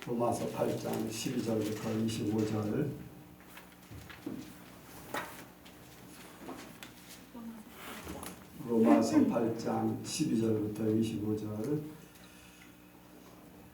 로마서 8장 12절부터 25절. 로마서 8장 12절부터 25절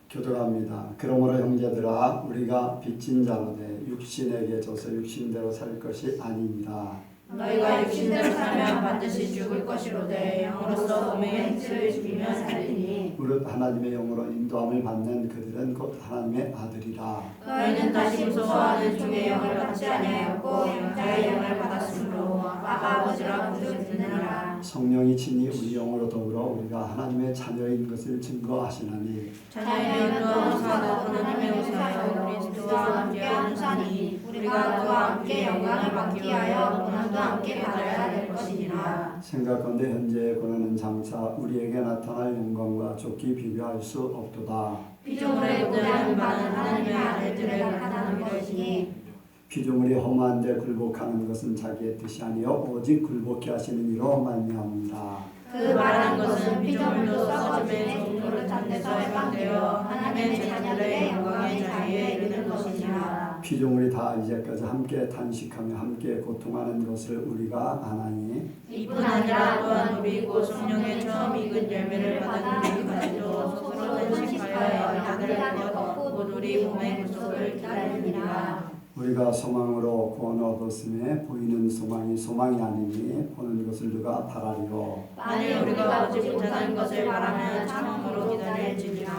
교독합니다. 그러므로 형제들아 우리가 빚진 자로되 육신에게 져서 육신대로 살 것이 아니니라. 너희가 육신대로 살면 반드시 죽을 것이로되 영으로서 몸의 행실을 죽이면 살리니 무릇 하나님의 영으로 인도함을 받는 그들은 곧 하나님의 아들이라. 너희는 다시 무서워하는 종의 영을 받지 아니하였고 영자의 영을 받았으므로 아바 아버지라 부르짖느니라. 성령이 친히 우리 영으로 더불어 우리가 하나님의 자녀인 것을 증거하시나니 자녀의 인도하사 하나님의 의사여 그리스도와 함께하는 자니 우리가 그와 함께 영광을 받기 위하여 고난도 함께 받아야 될 것이니라. 생각건대 현재의 고난은 장차 우리에게 나타날 영광과 좋게 비교할 수 없도다. 피조물의 고난은 많은 하나님의 아들들을 나타나는 것이니 피조물이 허무한데 굴복하는 것은 자기의 뜻이 아니요 오직 굴복케 하시는 이로 말미암으라. 그 말하는 것은 피조물도 썩어짐의 종로를 탄 데서 해방되어 하나님의 자녀들의 영광의 자유에 이르는 것이니라. 피조물이 다 이제까지 함께 탄식하며 함께 고통하는 것을 우리가 아나니 이뿐 아니라 또한 우리 곧 성령의 처음 익은 열매를 받은 우리까지도 속으로 탄식하여 아들을 얻고 곧 우리 몸의 구속을 기다리느니라. 우리가 소망으로 구원을 얻었음에 보이는 소망이 아니니 보는 것을 누가 바라리요. 만일 우리가 오지 못하는 것을 바라면 참음으로 기다릴지니라.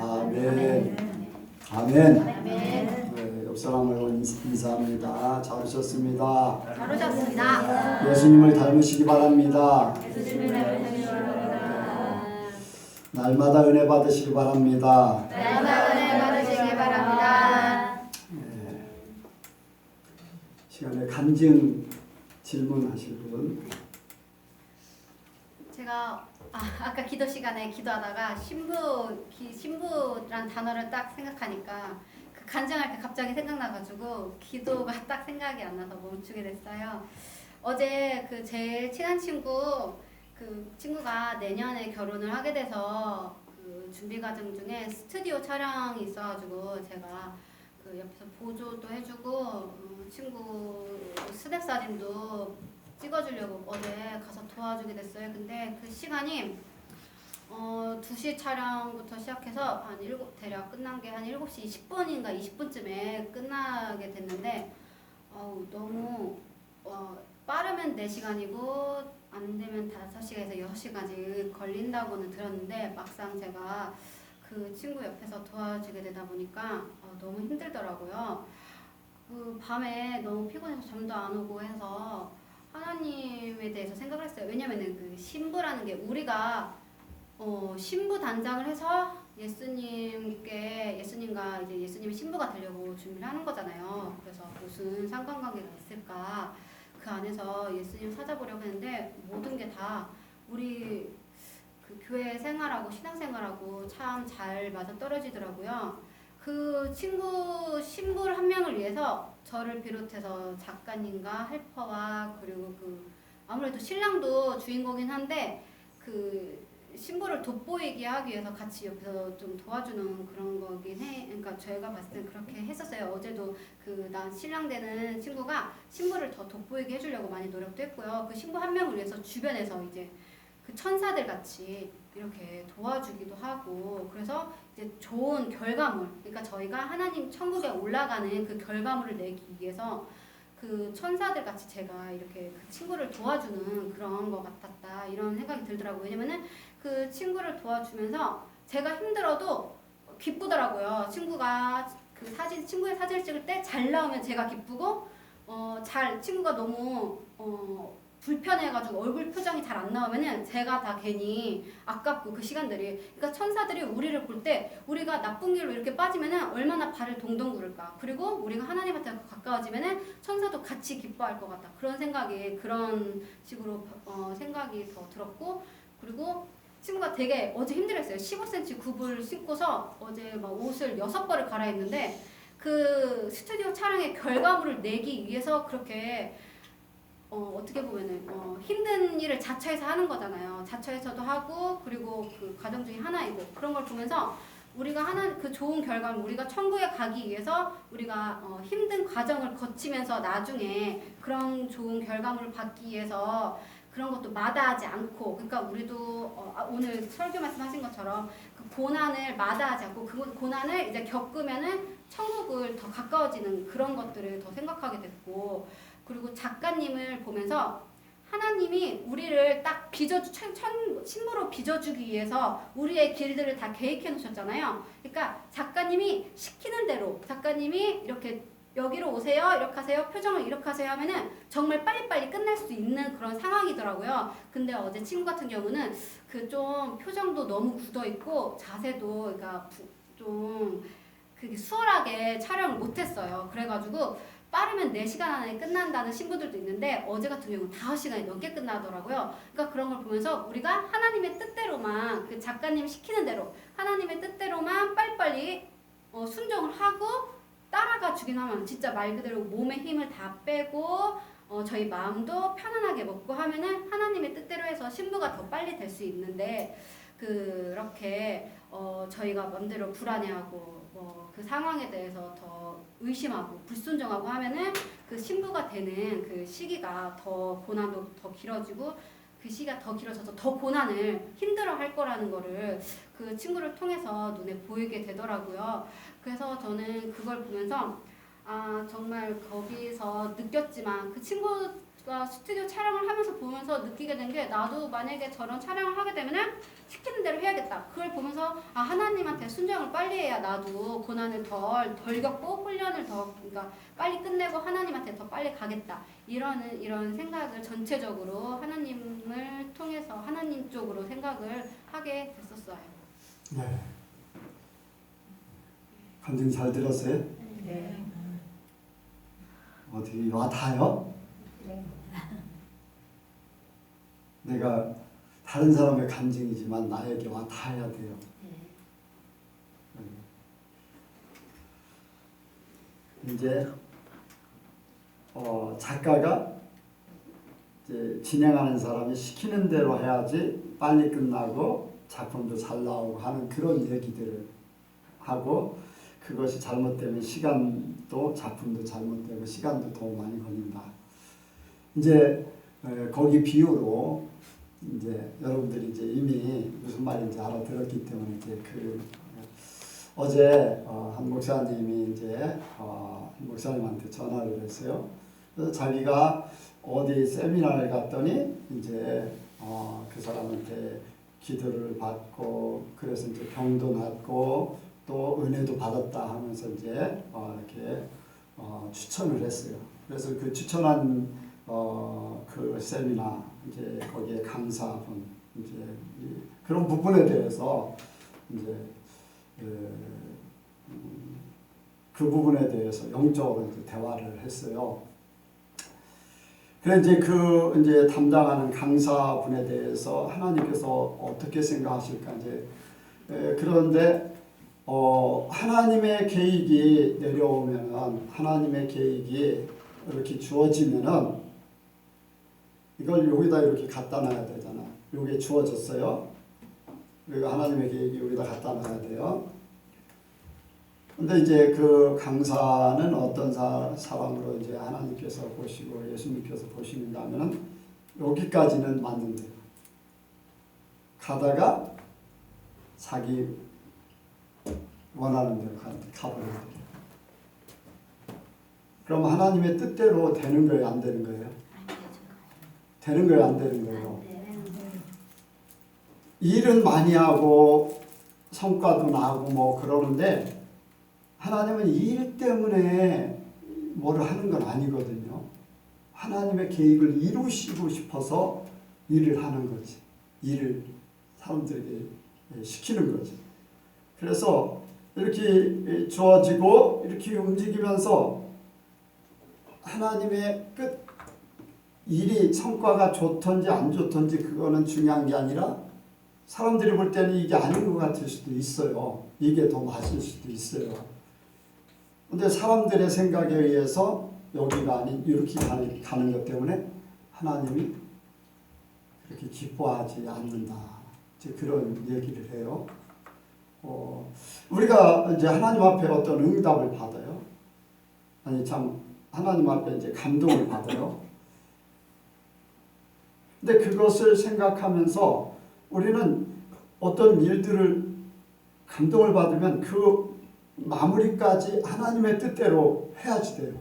아멘. 아멘. 네, 옆 사람을 인사합니다. 잘 오셨습니다. 잘 오셨습니다. 예수님을 닮으시기 바랍니다. 날마다 은혜 받으시기 바랍니다. 날마다 은혜 받으시기 바랍니다. 시간에 간증 질문하실 분. 제가 아까 기도 시간에 기도하다가 신부란 단어를 딱 생각하니까 그 간증할 때 갑자기 생각나가지고 기도가 딱 생각이 안 나서 멈추게 됐어요. 어제 그 제일 친한 친구가 내년에 결혼을 하게 돼서 그 준비 과정 중에 스튜디오 촬영이 있어가지고 제가 그 옆에서 보조도 해주고 친구 스냅 사진도 찍어주려고 어제 가서 도와주게 됐어요. 근데 그 시간이 2시 촬영부터 시작해서 대략 끝난 게 한 7시 10분인가 20분쯤에 끝나게 됐는데 너무 빠르면 4시간이고 안 되면 5시간에서 6시까지 걸린다고는 들었는데 막상 제가 그 친구 옆에서 도와주게 되다 보니까 너무 힘들더라고요. 그 밤에 너무 피곤해서 잠도 안 오고 해서 하나님에 대해서 생각을 했어요. 왜냐면은 그 신부라는 게 우리가 신부 단장을 해서 예수님과 이제 예수님의 신부가 되려고 준비를 하는 거잖아요. 그래서 무슨 상관관계가 있을까? 그 안에서 예수님 찾아보려고 했는데 모든 게 다 우리 그 교회 생활하고 신앙생활하고 참 잘 맞아 떨어지더라고요. 그 신부를 한 명을 위해서 저를 비롯해서 작가님과 헬퍼와 그리고 아무래도 신랑도 주인공이긴 한데 그 신부를 돋보이게 하기 위해서 같이 옆에서 좀 도와주는 그런 거긴 해. 그러니까 저희가 봤을 땐 그렇게 했었어요. 어제도 난 신랑 되는 친구가 신부를 더 돋보이게 해주려고 많이 노력도 했고요. 그 신부 한 명을 위해서 주변에서 이제 그 천사들 같이 이렇게 도와주기도 하고 그래서 이제 좋은 결과물, 그러니까 저희가 하나님 천국에 올라가는 그 결과물을 내기 위해서 그 천사들 같이 제가 이렇게 그 친구를 도와주는 그런 것 같았다 이런 생각이 들더라고요. 왜냐면은 그 친구를 도와주면서 제가 힘들어도 기쁘더라고요. 친구가 친구의 사진을 찍을 때 잘 나오면 제가 기쁘고 친구가 너무 불편해가지고 얼굴 표정이 잘 안 나오면은 제가 다 괜히 아깝고 그 시간들이. 그러니까 천사들이 우리를 볼 때 우리가 나쁜 길로 이렇게 빠지면은 얼마나 발을 동동 구를까. 그리고 우리가 하나님한테 가까워지면은 천사도 같이 기뻐할 것 같다. 그런 식으로 생각이 더 들었고, 그리고 친구가 되게 어제 힘들었어요. 15cm 굽을 신고서 어제 막 옷을 6벌을 갈아입는데 그 스튜디오 촬영의 결과물을 내기 위해서 그렇게 어떻게 보면은 힘든 일을 자처해서 하는 거잖아요. 자처해서도 하고 그리고 그 과정 중에 하나이고 그런 걸 보면서 우리가 하는 그 좋은 결과물, 우리가 천국에 가기 위해서 우리가 힘든 과정을 거치면서 나중에 그런 좋은 결과물을 받기 위해서 그런 것도 마다하지 않고, 그러니까 우리도 오늘 설교 말씀하신 것처럼 그 고난을 마다하지 않고 그 고난을 이제 겪으면은 천국을 더 가까워지는 그런 것들을 더 생각하게 됐고, 그리고 작가님을 보면서 하나님이 우리를 딱 신부로 빚어주기 위해서 우리의 길들을 다 계획해 놓으셨잖아요. 그러니까 작가님이 시키는 대로, 작가님이 이렇게 여기로 오세요, 이렇게 하세요, 표정을 이렇게 하세요 하면은 정말 빨리빨리 끝날 수 있는 그런 상황이더라고요. 근데 어제 친구 같은 경우는 그 좀 표정도 너무 굳어 있고 자세도 그러니까 좀 그게 수월하게 촬영을 못했어요. 그래가지고 빠르면 4시간 안에 끝난다는 신부들도 있는데 어제 같은 경우는 5시간이 넘게 끝나더라고요. 그러니까 그런 걸 보면서 우리가 하나님의 뜻대로만, 그 작가님이 시키는 대로 하나님의 뜻대로만 빨리빨리 순종을 하고 따라가 주긴 하면 진짜 말 그대로 몸의 힘을 다 빼고 저희 마음도 편안하게 먹고 하면은 하나님의 뜻대로 해서 신부가 더 빨리 될 수 있는데, 그렇게 저희가 맘대로 불안해하고 그 상황에 대해서 더 의심하고 불순종하고 하면은 그 신부가 되는 그 시기가 더 고난도 더 길어지고 그 시기가 더 길어져서 더 고난을 힘들어 할 거라는 거를 그 친구를 통해서 눈에 보이게 되더라고요. 그래서 저는 그걸 보면서 정말 거기서 느꼈지만 그 친구가 스튜디오 촬영을 하면서 보면서 느끼게 된 게, 나도 만약에 저런 촬영을 하게 되면은 시키는 대로 해야겠다. 그걸 보면서 하나님한테 순종을 빨리 해야 나도 고난을 덜 겪고 훈련을 그러니까 빨리 끝내고 하나님한테 더 빨리 가겠다. 이런 생각을 전체적으로 하나님을 통해서 하나님 쪽으로 생각을 하게 됐었어요. 네. 간증 잘 들었어요? 네. 어떻게 와닿아요? 네. 내가 다른 사람의 간증이지만 나에게 와닿아야 돼요. 이제 작가가 이제 진행하는 사람이 시키는 대로 해야지 빨리 끝나고 작품도 잘 나오고 하는 그런 얘기들을 하고, 그것이 잘못되면 시간도 작품도 잘못되고 시간도 더 많이 걸린다. 이제 거기 비유로 이제 여러분들이 이제 이미 무슨 말인지 알아들었기 때문에 이제 어제 한 목사님이 이제 한 목사님한테 전화를 했어요. 그래서 자기가 어디 세미나를 갔더니 이제 그 사람한테 기도를 받고 그래서 이제 병도 낫고 또 은혜도 받았다 하면서 이제 이렇게 추천을 했어요. 그래서 그 추천한 그 세미나 이제 거기에 강사분 이제 그런 부분에 대해서 이제 그 부분에 대해서 영적으로 이제 대화를 했어요. 그래 이제 이제 담당하는 강사분에 대해서 하나님께서 어떻게 생각하실까 이제 그런데 하나님의 계획이 내려오면은, 하나님의 계획이 이렇게 주어지면은 이걸 여기다 이렇게 갖다 놔야 되잖아. 여기에 주어졌어요. 그리고 하나님의 계획이 여기다 갖다 놔야 돼요. 근데 이제 그 강사는 어떤 사람으로 이제 하나님께서 보시고 예수님께서 보시는가 하면은 여기까지는 맞는데요. 가다가 자기 원하는 대로 가버려야 돼요. 그럼 하나님의 뜻대로 되는 거예요, 안 되는 거예요? 되는 거예요, 안 되는 거예요? 일은 많이 하고 성과도 나고 뭐 그러는데 하나님은 일 때문에 뭐를 하는 건 아니거든요. 하나님의 계획을 이루시고 싶어서 일을 하는 거지. 일을 사람들에게 시키는 거지. 그래서 이렇게 주어지고 이렇게 움직이면서 하나님의 끝, 일이 성과가 좋든지 안 좋든지 그거는 중요한 게 아니라 사람들이 볼 때는 이게 아닌 것 같을 수도 있어요. 이게 더 맞을 수도 있어요. 근데 사람들의 생각에 의해서 여기가 아닌 이렇게 가는 것 때문에 하나님이 그렇게 기뻐하지 않는다. 이제 그런 얘기를 해요. 우리가 이제 하나님 앞에 어떤 응답을 받아요. 아니 참 하나님 앞에 이제 감동을 받아요. 근데 그것을 생각하면서 우리는 어떤 일들을 감동을 받으면 그 마무리까지 하나님의 뜻대로 해야지 돼요.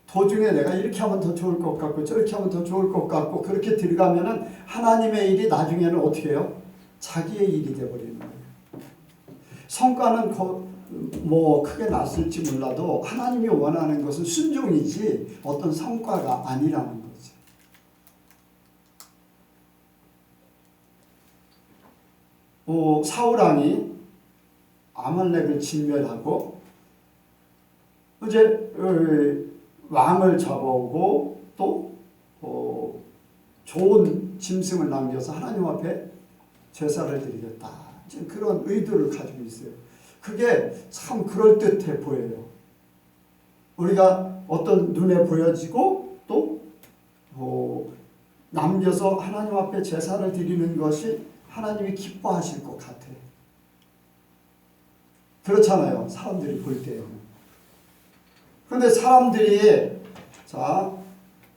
도중에 내가 이렇게 하면 더 좋을 것 같고 저렇게 하면 더 좋을 것 같고 그렇게 들어가면은 하나님의 일이 나중에는 어떻게 해요? 자기의 일이 되어버리는 거예요. 성과는 뭐 크게 났을지 몰라도 하나님이 원하는 것은 순종이지 어떤 성과가 아니라는 거죠. 사울왕이 아말렉을 진멸하고 이제 왕을 잡아오고 또 좋은 짐승을 남겨서 하나님 앞에 제사를 드리겠다. 그런 의도를 가지고 있어요. 그게 참 그럴듯해 보여요. 우리가 어떤 눈에 보여지고 또 남겨서 하나님 앞에 제사를 드리는 것이 하나님이 기뻐하실 것 같아요. 그렇잖아요. 사람들이 볼 때요. 그런데 사람들이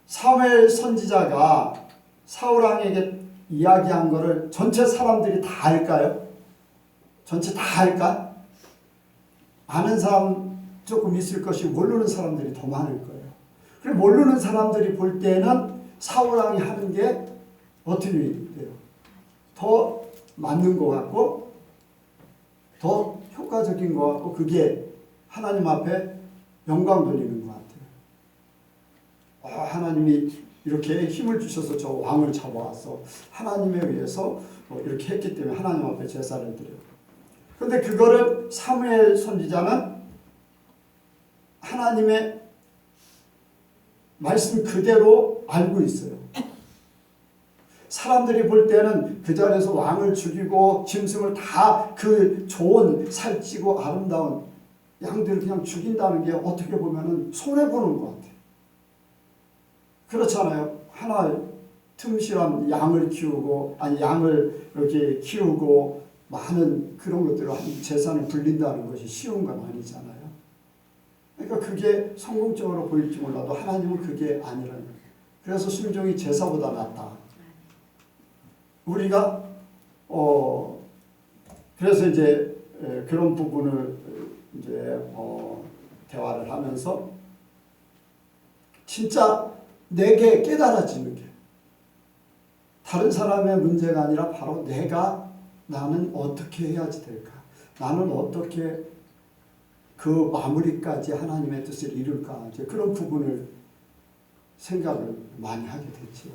사무엘 선지자가 사울왕에게 이야기한 거를 전체 사람들이 다 알까요? 전체 다 알까? 아는 사람 조금 있을 것이 모르는 사람들이 더 많을 거예요. 그리고 모르는 사람들이 볼 때는 사울왕이 하는 게 어떻게 돼요? 더 맞는 것 같고 더 효과적인 것 같고 그게 하나님 앞에 영광 돌리는 것 같아요. 하나님이 이렇게 힘을 주셔서 저 왕을 잡아왔어. 하나님에 의해서 이렇게 했기 때문에 하나님 앞에 제사를 드려요. 그런데 그거를 사무엘 선지자는 하나님의 말씀 그대로 알고 있어요. 사람들이 볼 때는 그 자리에서 왕을 죽이고 짐승을 다 그 좋은 살찌고 아름다운 양들을 그냥 죽인다는 게 어떻게 보면은 손해보는 것 같아요. 그렇잖아요. 하나 틈실한 양을 키우고 양을 이렇게 키우고 많은 그런 것들을 한 재산을 불린다는 것이 쉬운 건 아니잖아요. 그러니까 그게 성공적으로 보일지 몰라도 하나님은 그게 아니라는 거예요. 그래서 순종이 제사보다 낫다. 우리가 그래서 이제 그런 부분을 이제 대화를 하면서 진짜 내게 깨달아지는 게 다른 사람의 문제가 아니라 바로 나는 어떻게 해야지 될까? 나는 어떻게 그 마무리까지 하나님의 뜻을 이룰까? 이제 그런 부분을 생각을 많이 하게 됐죠.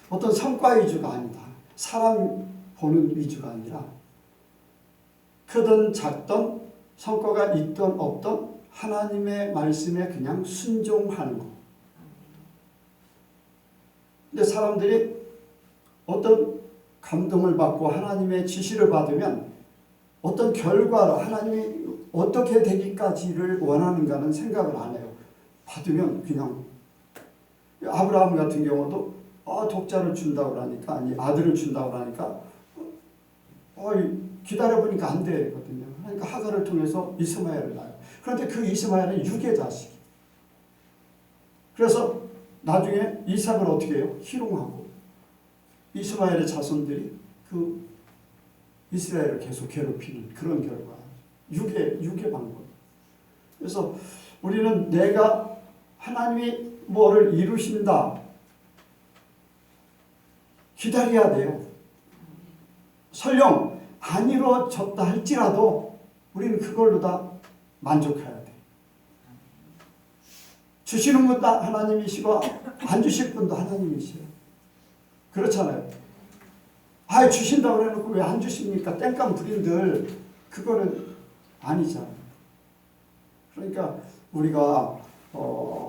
어떤 성과 위주가 아니다. 사람 보는 위주가 아니라 크든 작든 성과가 있든 없든 하나님의 말씀에 그냥 순종하는 거. 근데 사람들이 어떤 감동을 받고 하나님의 지시를 받으면 어떤 결과로 하나님이 어떻게 되기까지를 원하는가는 생각을 안 해요. 받으면 그냥 아브라함 같은 경우도 독자를 준다고 하니까 아니 아들을 준다고 하니까 기다려보니까 안 되거든요. 그러니까 하갈을 통해서 이스마엘을 낳아요. 그런데 그 이스마엘은 육의 자식. 그래서 나중에 이삭을 어떻게 해요? 희롱하고 이스마엘의 자손들이 그 이스라엘을 계속 괴롭히는 그런 결과. 육의 방법. 그래서 우리는 내가 하나님이 뭐를 이루신다. 기다려야 돼요. 설령 안 이루어졌다 할지라도 우리는 그걸로 다 만족해야 돼. 주시는 분도 하나님이시고 안 주실 분도 하나님이시요. 그렇잖아요. 주신다고 해놓고 왜 안 주십니까? 땡깡 부린들 그거는 아니잖아요. 그러니까 우리가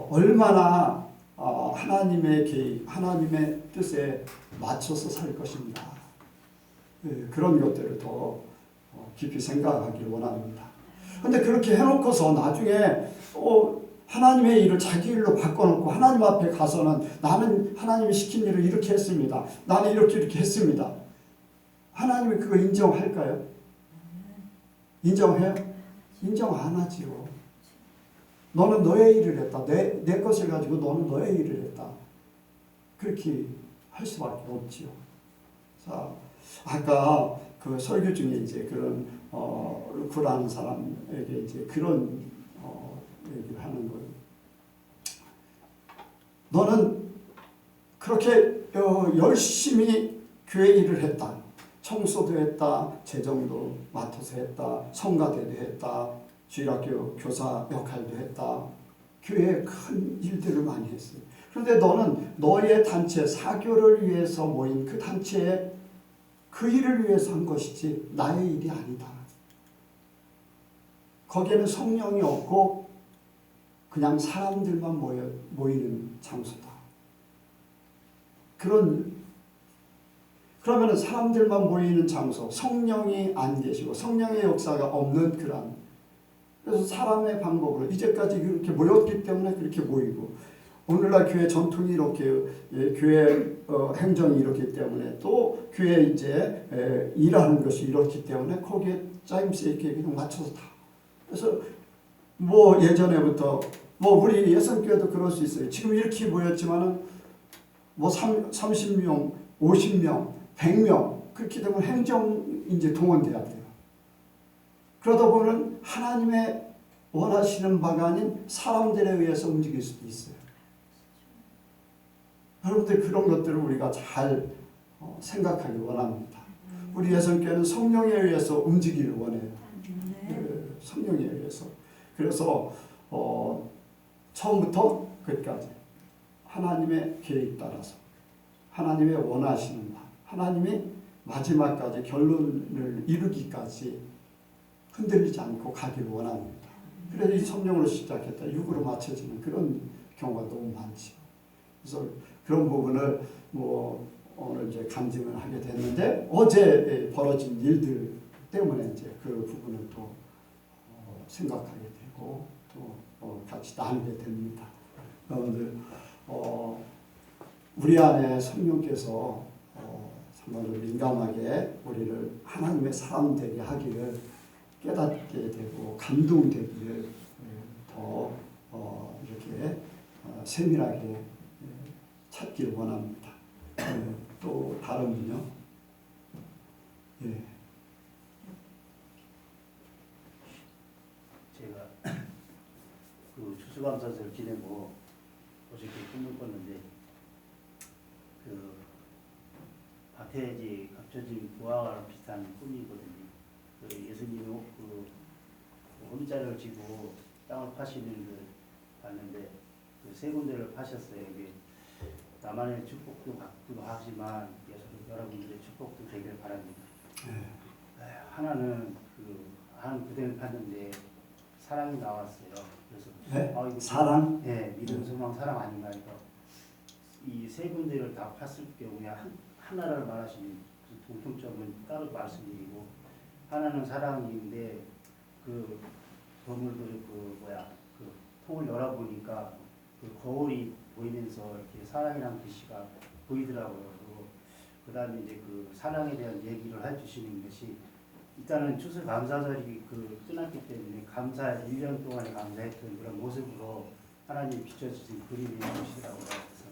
얼마나 하나님의 계획, 하나님의 뜻에 맞춰서 살 것인가. 그런 것들을 더 깊이 생각하길 원합니다. 그런데 그렇게 해놓고서 나중에 하나님의 일을 자기 일로 바꿔놓고 하나님 앞에 가서는 나는 하나님이 시킨 일을 이렇게 했습니다. 나는 이렇게 했습니다. 하나님이 그거 인정할까요? 인정해요? 인정 안 하지요. 너는 너의 일을 했다. 내 것을 가지고 너는 너의 일을 했다. 그렇게 할 수밖에 없지요. 자, 아까 그 설교 중에 이제 그런 루크라는 사람에게 이제 그런 얘기를 하는 거예요. 너는 그렇게 열심히 교회 일을 했다. 청소도 했다. 재정도 맡아서 했다. 성가대도 했다. 주일학교 교사 역할도 했다. 교회에 큰 일들을 많이 했어요. 그런데 너는 너의 단체, 사교를 위해서 모인 그 단체에 그 일을 위해서 한 것이지 나의 일이 아니다. 거기에는 성령이 없고 그냥 사람들만 모이는 장소다. 그러면 사람들만 모이는 장소, 성령이 안 계시고 성령의 역사가 없는 그래서 사람의 방법으로 이제까지 그렇게 모였기 때문에 그렇게 모이고, 오늘날 교회 전통이 이렇게, 교회 행정이 이렇기 때문에, 또 교회 이제 일하는 것이 이렇기 때문에 거기에 짜임새 있게 그냥 맞춰서 다. 그래서 뭐 예전에부터 우리 예선교회도 그럴 수 있어요. 지금 이렇게 모였지만은 30명, 50명, 100명 그렇게 되면 행정 이제 동원돼야 돼요. 그러다 보면 하나님의 원하시는 바가 아닌 사람들에 의해서 움직일 수도 있어요. 여러분들 그런 것들을 우리가 잘 생각하기 원합니다. 우리 예선교회는 성령에 의해서 움직이기를 원해요. 성령에 의해서. 그래서 처음부터 끝까지 하나님의 계획 따라서 하나님의 원하시는 바, 하나님이 마지막까지 결론을 이루기까지 흔들리지 않고 가기를 원합니다. 그래서 이 성령으로 시작했다 육으로 맞춰지는 그런 경우가 너무 많죠. 그래서 그런 부분을 오늘 이제 간증을 하게 됐는데, 어제 벌어진 일들 때문에 이제 그 부분을 또 생각하게 되고 또 같이 나누게 됩니다. 여러분들 우리 안에 성령께서 정말로 민감하게 우리를 하나님의 사람 되게 하기를 깨닫게 되고 감동되기를 더 이렇게 세밀하게 찾길 원합니다. 또 다른 분요? 예. 제가 그 추수감사절 지내고 어저께 꿈을 꿨는데, 그 밭에 이제 감춰진 부화와 비슷한 꿈이거든요. 그 예수님이 그 호미자를 지고 땅을 파시는 걸 봤는데, 그 세 군데를 파셨어요. 이게 나만의 축복도 받기도 하지만 여러분들의 축복도 되길 바랍니다. 하나는 한 부대를 팠는데 사랑이 나왔어요. 그래서 네? 사랑? 네, 믿음, 소망, 사랑 아닌가 해서 이 세 군데를 다 팠을 경우에 하나를 말하시는 그 공통점은 따로 말씀드리고, 하나는 사랑인데 그 건물들 그 통을 열어보니까 그 거울이 보이면서 이렇게 사랑이라는 글씨가 보이더라고요. 그 다음에 이제 그 사랑에 대한 얘기를 해주시는 것이, 일단은 추수감사절이 끝났기 때문에 1년 동안에 감사했던 그런 모습으로 하나님이 비춰주신 그림이 보시더라고요. 그래서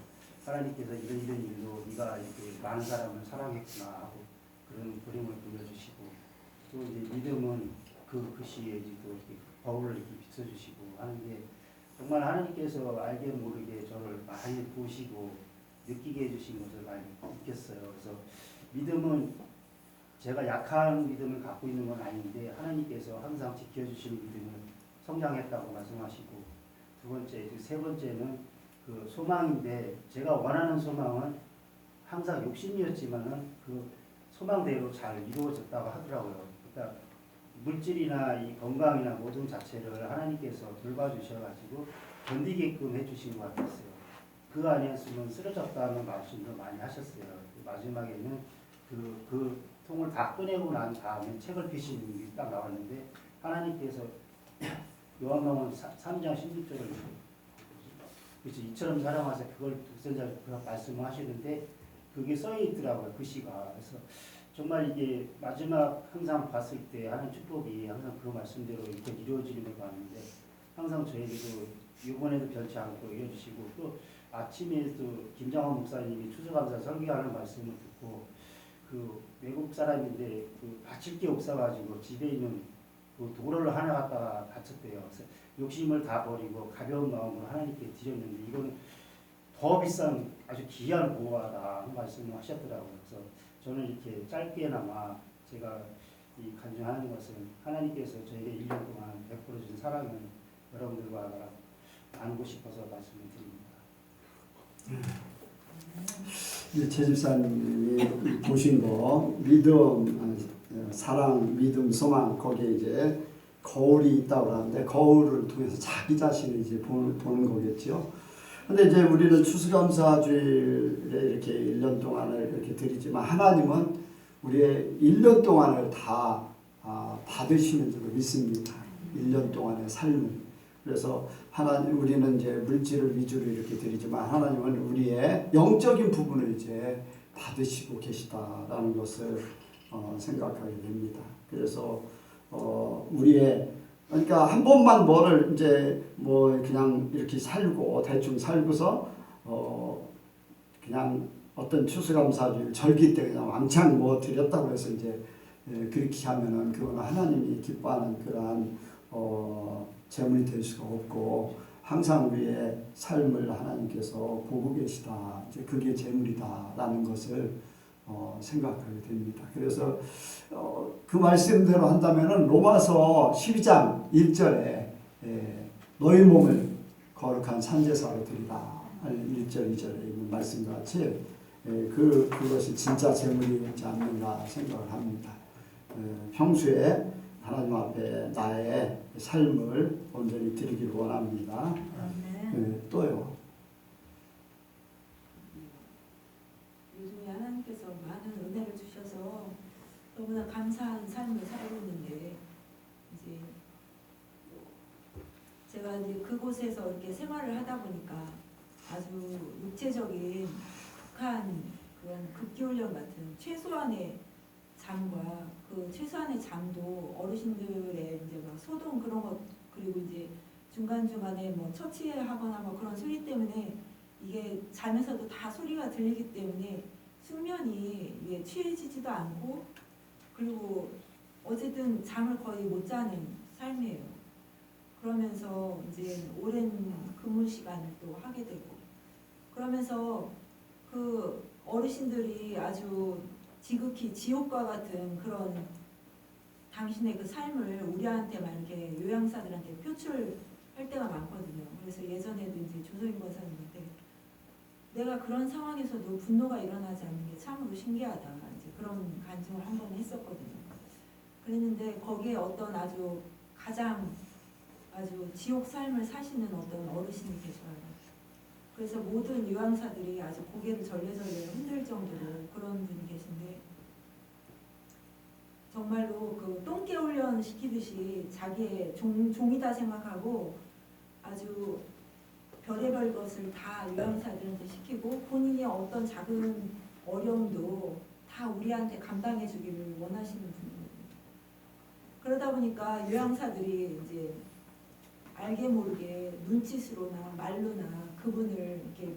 하나님께서 이런 일로 네가 이렇게 많은 사람을 사랑했구나 하고 그런 그림을 보여주시고, 또 이제 믿음은 그 글씨에 또 이렇게 거울을 이렇게 비춰주시고 하는 게, 정말 하나님께서 알게 모르게 저를 많이 보시고 느끼게 해주신 것을 많이 느꼈어요. 그래서 믿음은 제가 약한 믿음을 갖고 있는 건 아닌데, 하나님께서 항상 지켜주시는 믿음을 성장했다고 말씀하시고, 세 번째는 그 소망인데, 제가 원하는 소망은 항상 욕심이었지만은 그 소망대로 잘 이루어졌다고 하더라고요. 그러니까 물질이나 이 건강이나 모든 자체를 하나님께서 돌봐주셔가지고 견디게끔 해주신 것 같았어요. 그 안에서는 쓰러졌다는 말씀도 많이 하셨어요. 마지막에는 그 통을 다 꺼내고 난 다음에 책을 펴시는 게 딱 나왔는데, 하나님께서 요한복음 3장 16절을 그래서 이처럼 사랑하사 그걸 독생자를 말씀하시는데 그게 써 있더라고요. 글씨가. 그래서 정말 이게 마지막 항상 봤을 때 하는 축복이 항상 그 말씀대로 이렇게 이루어지는 걸 봤는데 항상 저에게도 이번에도 변치 않고 이어주시고 또 아침에도 김장원 목사님이 추수감사 설교하는 말씀을 듣고 그 외국 사람인데 그 바칠 게 없어가지고 집에 있는 그 도로를 하나 갖다가 바쳤대요. 그래서 욕심을 다 버리고 가벼운 마음으로 하나님께 드렸는데 이거는 더 비싼 아주 귀한 보화다 하는 말씀을 하셨더라고요. 그래서 저는 이렇게 짧게나마 제가 이 간증하는 것은 하나님께서 저에게 1년 동안 베풀어 주신 사랑을 여러분들과 나누고 싶어서 말씀을 드립니다. 이제 최 집사님이 보신 거 믿음, 사랑, 믿음, 소망 거기에 이제 거울이 있다고 하는데 거울을 통해서 자기 자신을 이제 보는 거겠죠. 근데 이제 우리는 추수감사주일에 이렇게 1년 동안을 이렇게 드리지만 하나님은 우리의 1년 동안을 다 받으시는 줄 믿습니다. 1년 동안의 삶을. 그래서 하나님 우리는 이제 물질을 위주로 이렇게 드리지만 하나님은 우리의 영적인 부분을 이제 받으시고 계시다라는 것을 생각하게 됩니다. 그래서 우리의 그러니까 한 번만 뭐를 이제 뭐 그냥 이렇게 살고 대충 살고서 그냥 어떤 추수감사주일 절기 때 그냥 왕창 뭐 드렸다고 해서 이제 그렇게 하면은 그거는 하나님이 기뻐하는 그러한 재물이 될 수가 없고 항상 우리의 삶을 하나님께서 보고 계시다. 이제 그게 재물이다라는 것을 생각하게 됩니다. 그래서 그 말씀대로 한다면은 로마서 12장 1절에 너희 몸을 거룩한 산제사로 드리라 1절 2절에 있는 말씀과 같이 그것이 진짜 재물이지 않는가 생각을 합니다. 평소에 하나님 앞에 나의 삶을 온전히 드리기를 원합니다. 또요. 요즘에 하나님께서 많은 은혜를 주셔서 너무나 감사한 삶을 살고 있는데 이제 제가 이제 그곳에서 이렇게 생활을 하다 보니까 아주 육체적인 극한 그런 급기훈련 같은 최소한의 잠과 그 최소한의 잠도 어르신들의 이제 막 소동 그런 것 그리고 이제 중간중간에 뭐 처치하거나 뭐 그런 소리 때문에 이게 자면서도 다 소리가 들리기 때문에 숙면이 이게 취해지지도 않고 그리고 어쨌든 잠을 거의 못 자는 삶이에요. 그러면서 이제 오랜 근무 시간을 또 하게 되고 그러면서 그 어르신들이 아주 지극히 지옥과 같은 그런 당신의 그 삶을 우리한테만 이렇게 요양사들한테 표출할 때가 많거든요. 그래서 예전에도 이제 조소인 권사님한테 내가 그런 상황에서도 분노가 일어나지 않는 게 참으로 신기하다. 이제 그런 간증을 한 번 했었거든요. 그랬는데 거기에 어떤 아주 가장 아주 지옥 삶을 사시는 어떤 어르신이 계셔요. 그래서 모든 요양사들이 아주 고개를 절레절레 흔들 정도로 그런 분이 계신데 정말로 그 똥개 훈련 시키듯이 자기의 종이다 생각하고 아주 별의별 것을 다 요양사들한테 시키고 본인이 어떤 작은 어려움도 다 우리한테 감당해 주기를 원하시는 분이거든요. 그러다 보니까 요양사들이 이제 알게 모르게 눈짓으로나 말로나 그분을 이렇게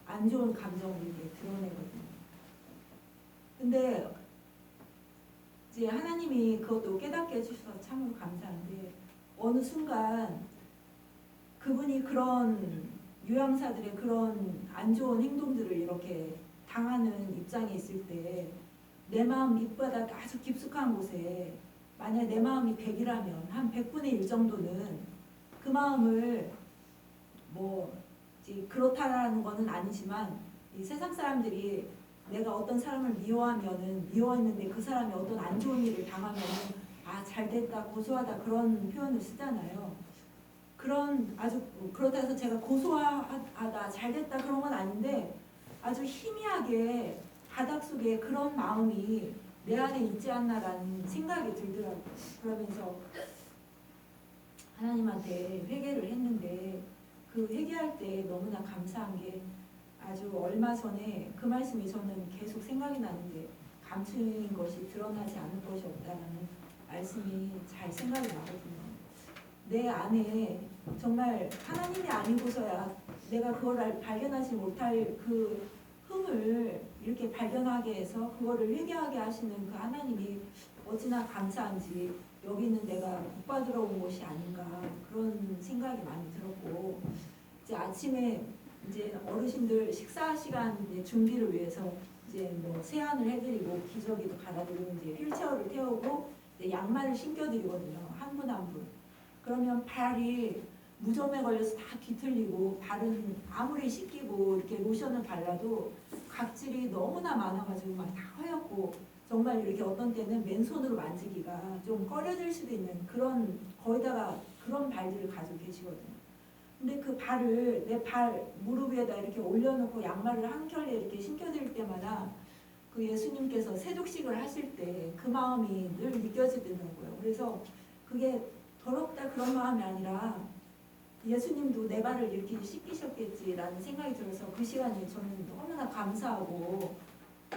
안 좋은 감정을 이렇게 드러내거든요. 근데 이제 하나님이 그것도 깨닫게 해주셔서 참으로 감사한데 어느 순간 그분이 그런 요양사들의 그런 안 좋은 행동들을 이렇게 당하는 입장에 있을 때 내 마음 밑바닥 아주 깊숙한 곳에 만약 내 마음이 100이라면 한 100분의 1 정도는 그 마음을 뭐 이제 그렇다라는 거는 아니지만 이 세상 사람들이 내가 어떤 사람을 미워하면은 미워했는데 그 사람이 어떤 안 좋은 일을 당하면은 아 잘됐다 고소하다 그런 표현을 쓰잖아요. 그런 아주 그렇다 해서 제가 고소하다 잘됐다 그런 건 아닌데 아주 희미하게 바닥속에 그런 마음이 내 안에 있지 않나라는 생각이 들더라고요. 그러면서 하나님한테 회개를 했는데 그 회개할 때 너무나 감사한 게 아주 얼마 전에 그 말씀이 저는 계속 생각이 나는데 감추인 것이 드러나지 않을 것이 없다는 말씀이 잘 생각이 나거든요. 내 안에 정말 하나님이 아니고서야 내가 그걸 발견하지 못할 그 흠을 이렇게 발견하게 해서 그거를 회개하게 하시는 그 하나님이 어찌나 감사한지 여기는 내가 복 받으러 온 곳이 아닌가 그런 생각이 많이 들었고 이제 아침에 이제 어르신들 식사 시간 이제 준비를 위해서 이제 뭐 세안을 해드리고 기저귀도 갈아드리고 이제 휠체어를 태우고 이제 양말을 신겨드리거든요. 한 분 한 분. 그러면 발이 무좀에 걸려서 다 뒤틀리고 발은 아무리 씻기고 이렇게 로션을 발라도 각질이 너무나 많아가지고 막 다 허옇고 정말 이렇게 어떤 때는 맨손으로 만지기가 좀 꺼려질 수도 있는 그런 거기다가 그런 발들을 가지고 계시거든요. 근데 그 발을 내 발 무릎 위에다 이렇게 올려놓고 양말을 한 켤레 이렇게 신겨드릴 때마다 그 예수님께서 세족식을 하실 때 그 마음이 늘 느껴지더라고요. 그래서 그게 더럽다 그런 마음이 아니라 예수님도 내 발을 이렇게 씻기셨겠지라는 생각이 들어서 그 시간에 저는 너무나 감사하고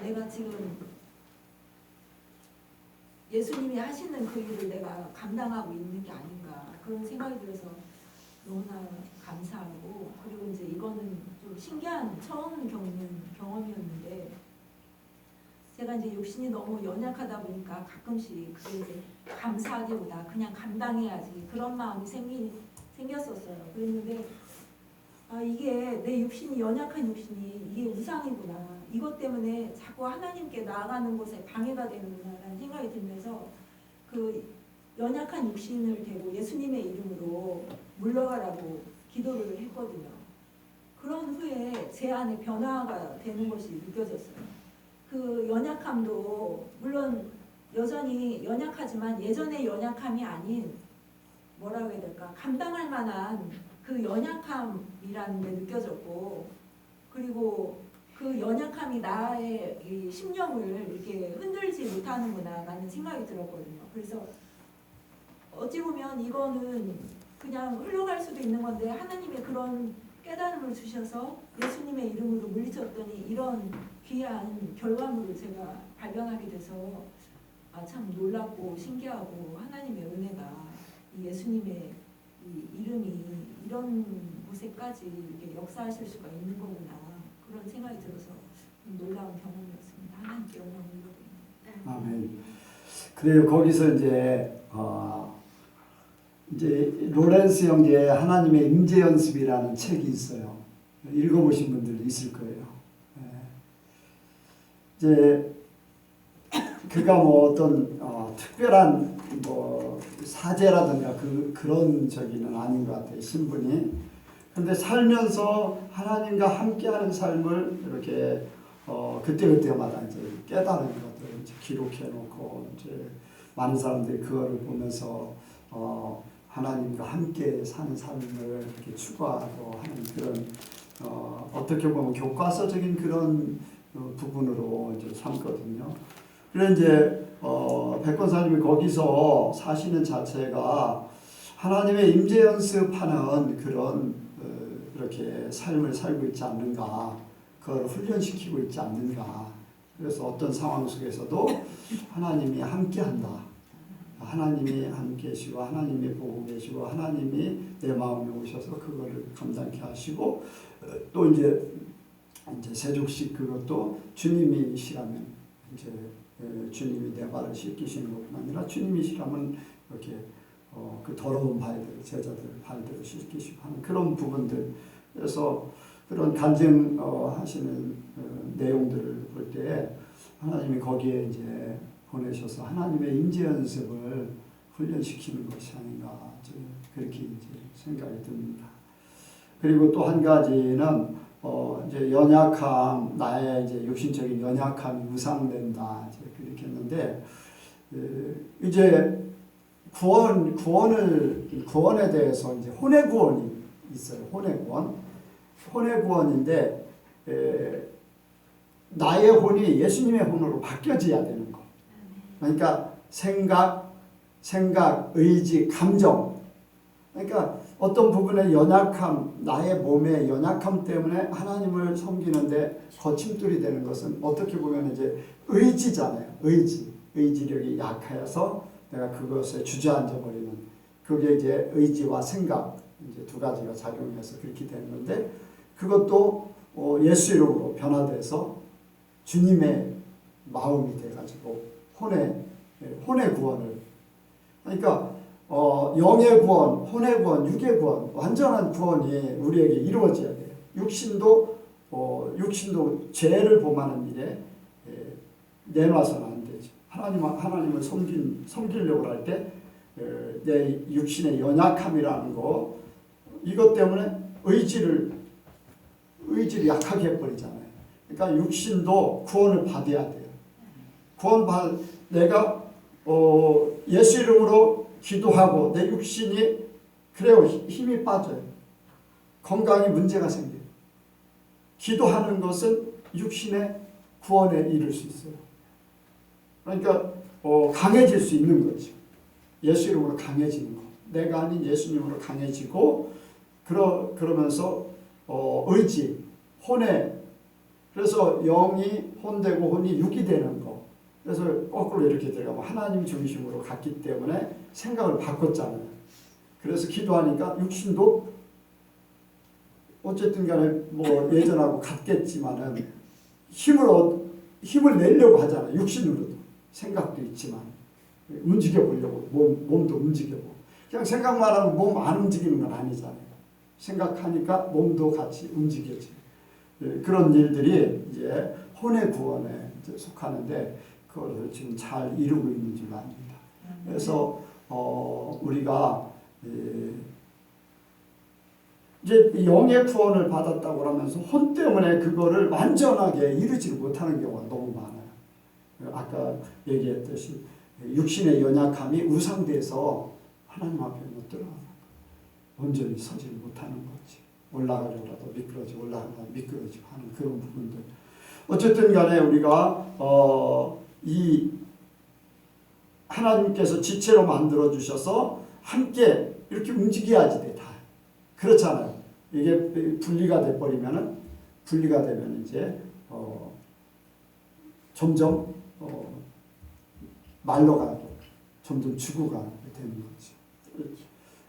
내가 지금 예수님이 하시는 그 일을 내가 감당하고 있는 게 아닌가 그런 생각이 들어서 너무나 감사하고 그리고 이제 이거는 좀 신기한 처음 겪는 경험이었는데 제가 이제 육신이 너무 연약하다 보니까 가끔씩 그게 이제 감사하기보다 그냥 감당해야지 그런 마음이 생겼었어요. 그랬는데 아 이게 내 육신이 연약한 육신이 이게 우상이구나. 이것 때문에 자꾸 하나님께 나아가는 것에 방해가 되는구나라는 생각이 들면서 그 연약한 육신을 대고 예수님의 이름으로 물러가라고 기도를 했거든요. 그런 후에 제 안에 변화가 되는 것이 느껴졌어요. 그 연약함도 물론 여전히 연약하지만 예전의 연약함이 아닌 뭐라고 해야 될까 감당할 만한 그 연약함이라는 게 느껴졌고 그리고 그 연약함이 나의 이 심령을 이렇게 흔들지 못하는구나라는 생각이 들었거든요. 그래서 어찌 보면 이거는 그냥 흘러갈 수도 있는 건데 하나님의 그런 깨달음을 주셔서 예수님의 이름으로 물리쳤더니 이런 귀한 결과물을 제가 발견하게 돼서 참 놀랍고 신기하고 하나님의 은혜가 이 예수님의 이 이름이 이런 곳에까지 이렇게 역사하실 수가 있는 거구나 그런 생각이 들어서 놀라운 경험이었습니다. 하나님께 영광을 돌립니다. 아멘. 그래요. 거기서 이제 로렌스 형제의 하나님의 임재 연습이라는 책이 있어요. 읽어보신 분들도 있을 거예요. 이제 그가 뭐 어떤 특별한 뭐 사제라든가 그런 저기는 아닌 것 같아요. 신분이. 근데 살면서 하나님과 함께하는 삶을 이렇게 그때그때마다 이제 깨달은 것들을 이제 기록해놓고 이제 많은 사람들이 그거를 보면서 하나님과 함께 사는 삶을 이렇게 추구하고 하는 그런 어떻게 보면 교과서적인 그런 부분으로 이제 삼거든요. 그래서 이제 백권사님이 거기서 사시는 자체가 하나님의 임재 연습하는 그런 이렇게 삶을 살고 있지 않는가, 그걸 훈련시키고 있지 않는가. 그래서 어떤 상황 속에서도 하나님이 함께한다. 하나님이 함께 계시고 하나님이 보고 계시고 하나님이 내 마음에 오셔서 그거를 감당케 하시고 또 이제 세족식 그것도 주님이시라면 이제 주님이 내 발을 씻기시는 것뿐 아니라 주님이시라면 이렇게 그 더러운 발들 제자들 발들을 씻기시고 하는 그런 부분들 그래서 그런 간증 하시는 내용들을 볼 때 하나님이 거기에 이제 보내셔서 하나님의 임재 연습을 훈련시키는 것이 아닌가 그렇게 이제 생각이 듭니다. 그리고 또 한 가지는 이제 연약함 나의 이제 육신적인 연약함이 우상된다 이제 그렇게 했는데 이제 구원에 대해서 이제 혼의 구원이 있어요. 혼의 구원인데 나의 혼이 예수님의 혼으로 바뀌어져야 되는 거. 그러니까 생각, 의지, 감정 그러니까 어떤 부분의 연약함, 나의 몸의 연약함 때문에 하나님을 섬기는데 거침돌이 되는 것은 어떻게 보면 이제 의지잖아요. 의지력이 약해서 내가 그것에 주저앉아 버리는, 그게 이제 의지와 생각 이제 두 가지가 작용해서 그렇게 되는 건데, 그것도 예수 이름으로 변화돼서 주님의 마음이 돼가지고 혼의 구원을, 그러니까 영의 구원, 혼의 구원, 육의 구원, 완전한 구원이 우리에게 이루어져야 돼요. 육신도 죄를 범하는 일에 내놔서는 안 되죠. 하나님을 섬기려고 할 때 내 육신의 연약함이라는 거, 이것 때문에 의지를 약하게 해버리잖아요. 그러니까 육신도 구원을 받아야 돼요. 내가 예수 이름으로 기도하고 내 육신이 그래요, 힘이 빠져요. 건강에 문제가 생겨요. 기도하는 것은 육신의 구원에 이를 수 있어요. 그러니까 강해질 수 있는 거죠. 예수 이름으로 강해지는 거. 내가 아닌 예수님으로 강해지고 그러면서 의지, 혼에, 그래서 영이 혼되고 혼이 육이 되는 거. 그래서 거꾸로 이렇게 들어가면 하나님 중심으로 갔기 때문에 생각을 바꿨잖아요. 그래서 기도하니까 육신도 어쨌든 간에 뭐 예전하고 같겠지만은 힘을 내려고 하잖아요. 육신으로도. 생각도 있지만 움직여 보려고 몸도 움직여보고. 그냥 생각만 하고 몸 안 움직이는 건 아니잖아요. 생각하니까 몸도 같이 움직여져요. 그런 일들이 이제 혼의 구원에 이제 속하는데, 그걸 지금 잘 이루고 있는 줄 압니다. 그래서 우리가 이제 영의 구원을 받았다고 하면서 혼 때문에 그거를 완전하게 이루지를 못하는 경우가 너무 많아요. 아까 얘기했듯이 육신의 연약함이 우상돼서 하나님 앞에 못 들어가는 거예요. 온전히 서지 못하는 거지. 올라가려고라도 미끄러지고 하는 그런 부분들. 어쨌든 간에 우리가 이 하나님께서 지체로 만들어 주셔서 함께 이렇게 움직여야지 돼. 다 그렇잖아요. 이게 분리가 되면 이제 점점 말로가고 점점 죽어가게 되는 거죠.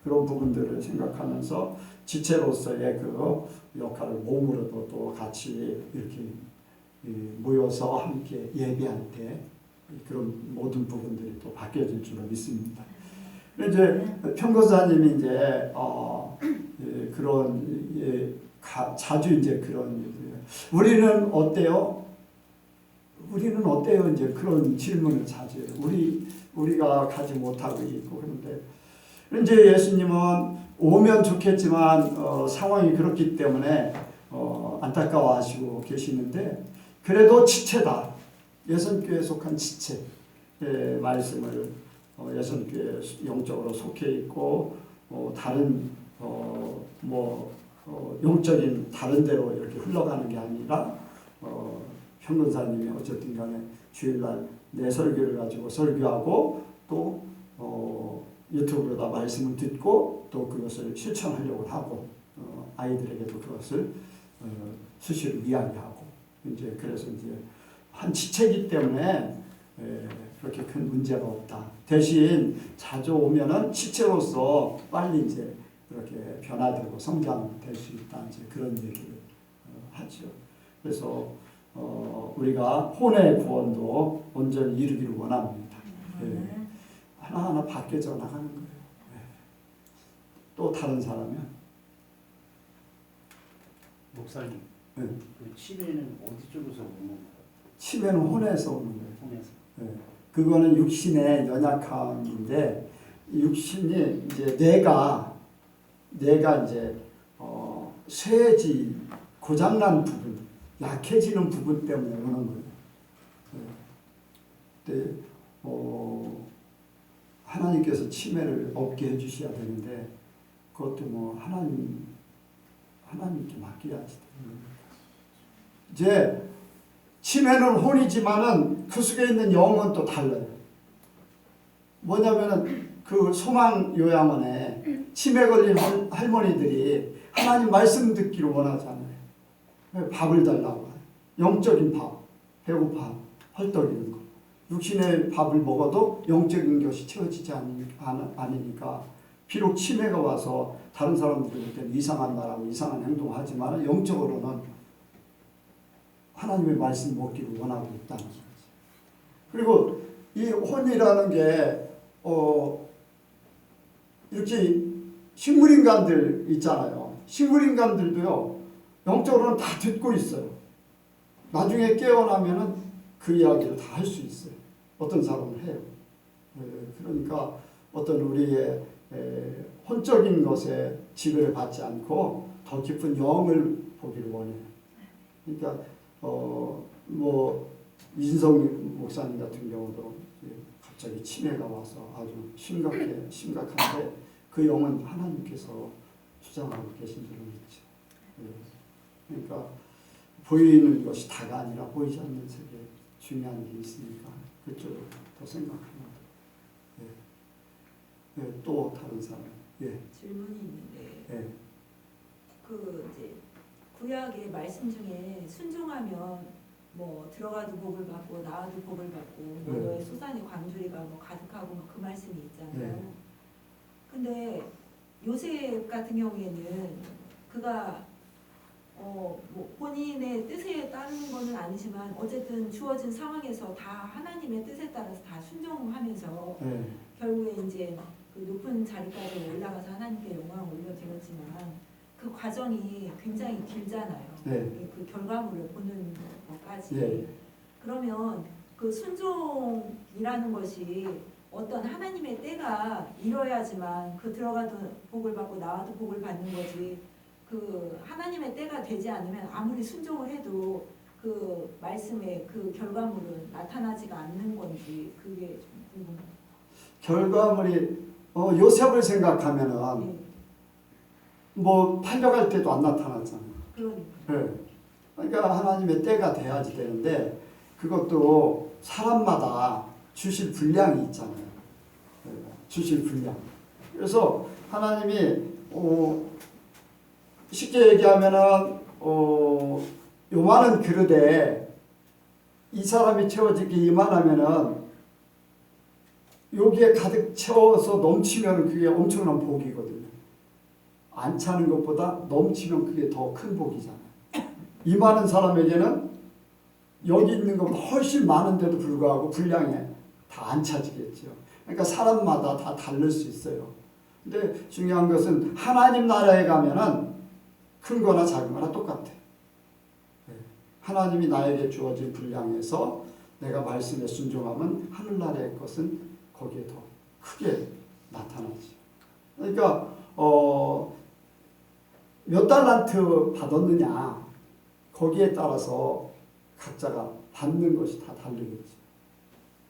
그런 부분들을 생각하면서 지체로서의 그 역할을 몸으로도 또 같이 이렇게 모여서 함께 예배할 때 그런 모든 부분들이 또 바뀌어질 줄로 믿습니다. 이제 평거사님이 이제 그런 자주 이제 그런 일들, 우리는 어때요? 이제 그런 질문을 자주 해요. 우리가 가지 못하고 있고. 그런데 이제 예수님은 오면 좋겠지만 상황이 그렇기 때문에 안타까워하시고 계시는데, 그래도 지체다. 예선교회에 속한 지체 말씀을 예선교회 영적으로 속해 있고 다른 영적인 다른 데로 이렇게 흘러가는 게 아니라 평근사님이 어쨌든 간에 주일날 내 설교를 가지고 설교하고 또 유튜브로다 말씀을 듣고 또 그것을 실천하려고 하고 아이들에게도 그것을 수시로 이야기하고, 이제 그래서 이제 한 지체이기 때문에 그렇게 큰 문제가 없다. 대신 자주 오면은 지체로서 빨리 이제 그렇게 변화되고 성장될 수 있다. 이제 그런 얘기를 하죠. 그래서 우리가 혼의 구원도 온전히 이루기를 원합니다. 하나하나 바뀌어져 나가는 거예요. 또 다른 사람은 목사님, 네. 그 치매는 어디 쪽에서 오는 거예요? 치매는 혼에서 오는 거예요. 혼에서. 그거는 육신의 연약함인데, 육신이 이제 뇌가 이제 쇠지 고장난 부분, 약해지는 부분 때문에 오는 거예요. 근데 하나님께서 치매를 없게 해주셔야 되는데, 그것도 뭐 하나님께 맡겨야지. 이제 치매는 혼이지만은 그 속에 있는 영은 또 달라요. 뭐냐면은 그 소망 요양원에 치매 걸린 할머니들이 하나님 말씀 듣기를 원하잖아요. 밥을 달라고. 영적인 밥, 배고파, 헐떡이는 거. 육신의 밥을 먹어도 영적인 것이 채워지지 않으니까 비록 치매가 와서 다른 사람들이 볼 때는 이상한 말하고 이상한 행동을 하지만 영적으로는 하나님의 말씀 먹기를 원하고 있다는 거죠. 그리고 이 혼이라는 게 이렇게 식물인간들 있잖아요. 식물인간들도요, 영적으로는 다 듣고 있어요. 나중에 깨어나면은 그 이야기를 다 할 수 있어요. 어떤 사람은 해요. 그러니까 어떤 우리의 혼적인 것에 지배를 받지 않고 더 깊은 영을 보기를 원해요. 그러니까 뭐 이진성 목사님 같은 경우도 갑자기 치매가 와서 아주 심각한데 그 영은 하나님께서 주장하고 계신 줄로 믿죠. 그러니까 보이는 것이 다가 아니라 보이지 않는 세계 중요한 게 있으니까 그쪽으로 더 생각합니다. 또 다른 사람. 질문이 있는데 예. 그 이제 구약의 말씀 중에 순종하면 뭐 들어가도 복을 받고 나와도 복을 받고 뭐 네. 너의 소산의 광주리가 뭐 가득하고 뭐 그 말씀이 있잖아요. 네. 근데 요셉 같은 경우에는 그가 뭐 본인의 뜻에 따르는 거는 아니지만 어쨌든 주어진 상황에서 다 하나님의 뜻에 따라서 다 순종하면서 결국에 이제 그 높은 자리까지 올라가서 하나님께 영광을 올려드렸지만 그 과정이 굉장히 길잖아요. 그 결과물을 보는 것까지. 그러면 그 순종이라는 것이 어떤 하나님의 때가 이뤄야지만 그 들어가도 복을 받고 나와도 복을 받는 거지. 그 하나님의 때가 되지 않으면 아무리 순종을 해도 그 말씀의 그 결과물은 나타나지가 않는 건지 그게 좀 궁금해요. 결과물이 요셉을 생각하면은 뭐 팔려갈 때도 안 나타났잖아요. 그러니까 하나님의 때가 돼야지 되는데 그것도 사람마다 주실 분량이 있잖아요. 주실 분량. 그래서 하나님이 쉽게 얘기하면은 요만한 그릇에 이 사람이 채워지기 이만하면은 여기에 가득 채워서 넘치면 그게 엄청난 복이거든요. 안 차는 것보다 넘치면 그게 더 큰 복이잖아요. 이 많은 사람에게는 여기 있는 것보다 훨씬 많은데도 불구하고 분량에 다 안 차지겠죠. 그러니까 사람마다 다 다를 수 있어요. 근데 중요한 것은 하나님 나라에 가면은 큰 거나 작은 거나 똑같아. 하나님이 나에게 주어진 분량에서 내가 말씀에 순종하면 하늘나라의 것은 거기에 더 크게 나타나지. 그러니까 몇 달란트 받았느냐 거기에 따라서 각자가 받는 것이 다 다르겠지.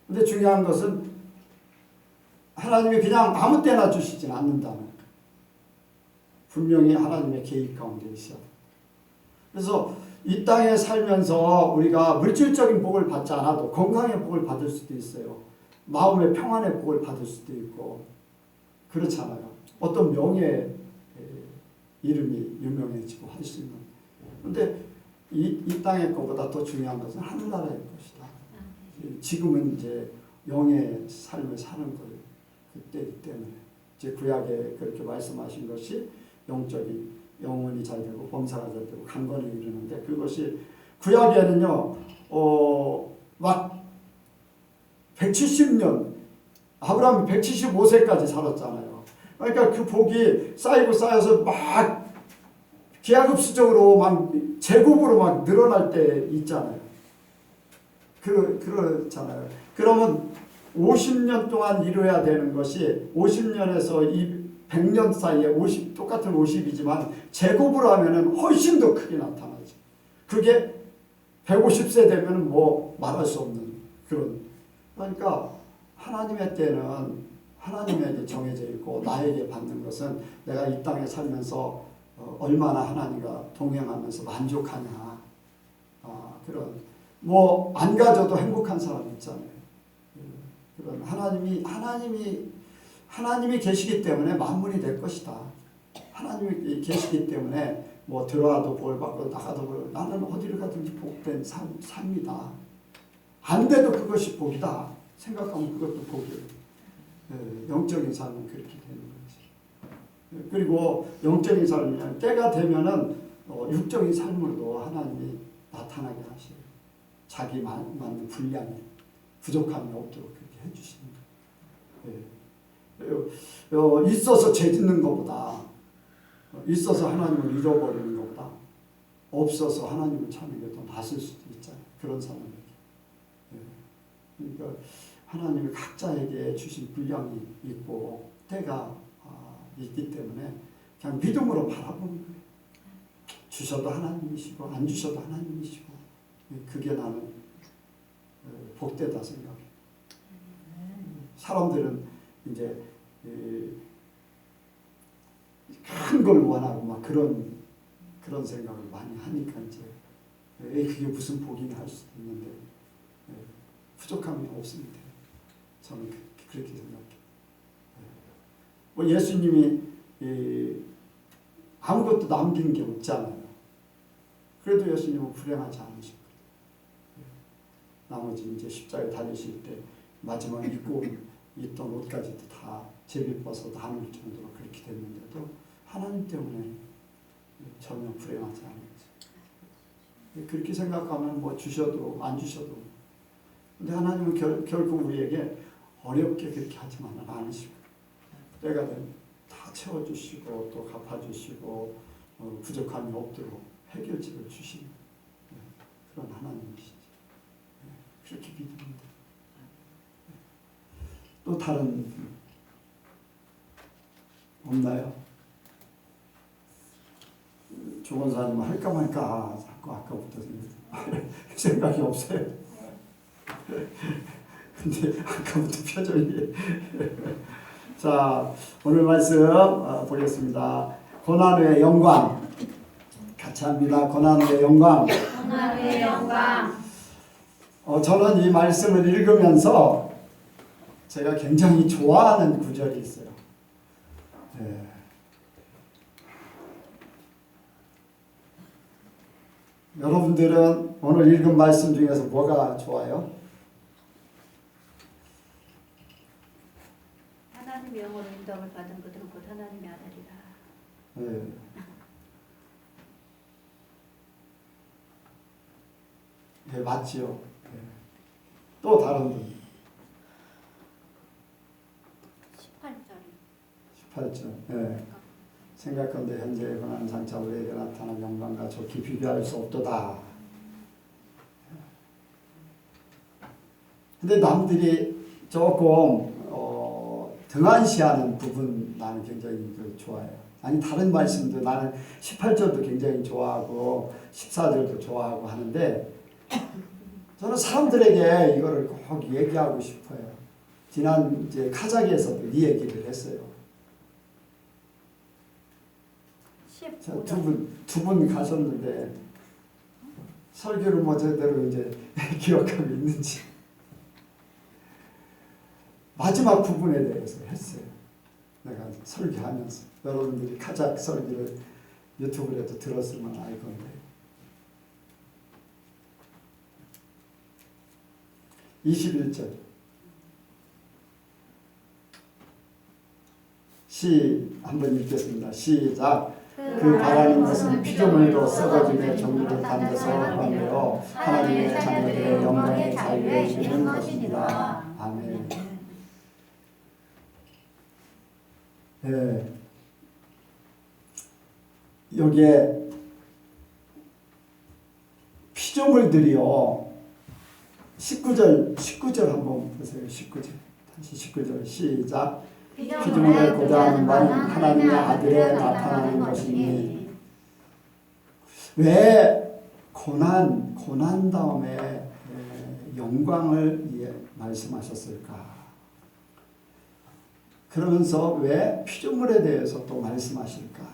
근데 중요한 것은 하나님이 그냥 아무 때나 주시진 않는다는 거예요. 분명히 하나님의 계획 가운데 있어요. 그래서 이 땅에 살면서 우리가 물질적인 복을 받지 않아도 건강의 복을 받을 수도 있어요. 마음의 평안의 복을 받을 수도 있고 그렇잖아요. 어떤 명예 이름이 유명해지고 할 수 있는. 그런데 이 땅의 것보다 더 중요한 것은 하늘나라의 것이다. 지금은 이제 영의 삶을 사는 거예요. 그때이기 때문에 이제 구약에 그렇게 말씀하신 것이 영적인 영혼이 잘 되고 범사가 잘 되고 강건에 이르는데 그것이 구약에는요 막 170년 아브라함이 175세까지 살았잖아요. 그러니까 그 복이 쌓이고 쌓여서 막 기하급수적으로 막 제곱으로 막 늘어날 때 있잖아요. 그렇잖아요. 그러면 50년 동안 이루어야 되는 것이 50년에서 이 100년 사이에 똑같은 50이지만 제곱으로 하면은 훨씬 더 크게 나타나죠. 그게 150세 되면 뭐 말할 수 없는 그런. 그러니까 하나님의 때는 하나님에게 정해져 있고 나에게 받는 것은 내가 이 땅에 살면서 얼마나 하나님과 동행하면서 만족하냐. 그런 뭐 안 가져도 행복한 사람 있잖아요. 그런 하나님이 하나님이 계시기 때문에 만물이 될 것이다. 하나님이 계시기 때문에 뭐 들어와도 볼 받고 나가도 볼, 나는 어디를 가든지 복된 삶이다. 안 돼도 그것이 복이다. 생각하면 그것도 복이에요. 영적인 삶은 그렇게 되는 거지. 그리고 영적인 삶이면 때가 되면은 육적인 삶으로도 하나님이 나타나게 하셔요. 자기 맞는 분량이 부족함이 없도록 그렇게 해주시는 거예요. 있어서 죄 짓는 것보다 있어서 하나님을 잃어버리는 것보다 없어서 하나님을 찾는 게 더 낫을 수도 있잖아요. 그런 사람에게. 그러니까 하나님이 각자에게 주신 분량이 있고 때가 있기 때문에 그냥 믿음으로 바라보는 거예요. 주셔도 하나님이시고 안 주셔도 하나님이시고 그게 나는 복되다 생각해요. 사람들은 이제 큰 걸 원하고 막 그런 생각을 많이 하니까 이제 그게 무슨 복이냐 할 수도 있는데 부족함이 없으면 돼요. 저는 그렇게 생각해요. 뭐 예수님이 아무것도 남긴 게 없잖아요. 그래도 예수님은 불행하지 않으셨거든요. 나머지 이제 십자가에 달리실 때 마지막 입고 있던 옷까지도 다 제비 벗어 나눌 정도로 그렇게 됐는데도 하나님 때문에 전혀 불행하지 않았죠. 그렇게 생각하면 뭐 주셔도 안 주셔도. 근데 하나님은 결국 우리에게 어렵게 그렇게 하지만은 않으시고 때가 되면 다 채워주시고 또 갚아주시고 부족함이 없도록 해결책을 주시는 그런 하나님이시죠. 그렇게 믿습니다. 또 다른 없나요? 조건사님 할까 말까 자꾸 아까부터 생각이 없어요. 근데 아까부터 표정이 자 오늘 말씀 보겠습니다. 고난 후의 영광 같이 합니다. 고난 후의 영광. 고난 후의 영광. 저는 이 말씀을 읽으면서 제가 굉장히 좋아하는 구절이 있어요. 여러분들은 오늘 읽은 말씀 중에서 뭐가 좋아요? 하나님의 영으로 인도함을 받은 그들은 곧 하나님의 아들이라. 네. 네, 맞지요. 네. 또 다른 분. 18절. 네. 생각건대 현재 고난 장차 우리에게 나타난 영광과 좋게 비교할 수 없도다. 근데 남들이 조금 등한시하는 부분 나는 굉장히 좋아해요. 아니 다른 말씀도 나는 18절도 굉장히 좋아하고 14절도 좋아하고 하는데 저는 사람들에게 이거를 꼭 얘기하고 싶어요. 지난 이제 카자흐에서도 이 얘기를 했어요. 두 분 가셨는데 설교를 뭐 제대로 이제 기억하고 있는지 마지막 부분에 대해서 했어요. 내가 설교하면서 여러분들이 카자흐 설교를 유튜브에도 들었으면 알 건데 21절 한번 읽겠습니다. 시작. 그 바라는 것은 피조물도 썩어짐에 종류를 담아서 하며 하나님의 자녀들의 영광의 자유에 이르는 것입니다. 아멘. 네. 여기에 피조물들이요. 19절 한번 보세요. 19절. 다시 19절 시작. 피조물에 고대하는 바는 하나님의 아들에 나타나는 것이니 왜 고난 다음에 영광을 말씀하셨을까? 그러면서 왜 피조물에 대해서 또 말씀하실까?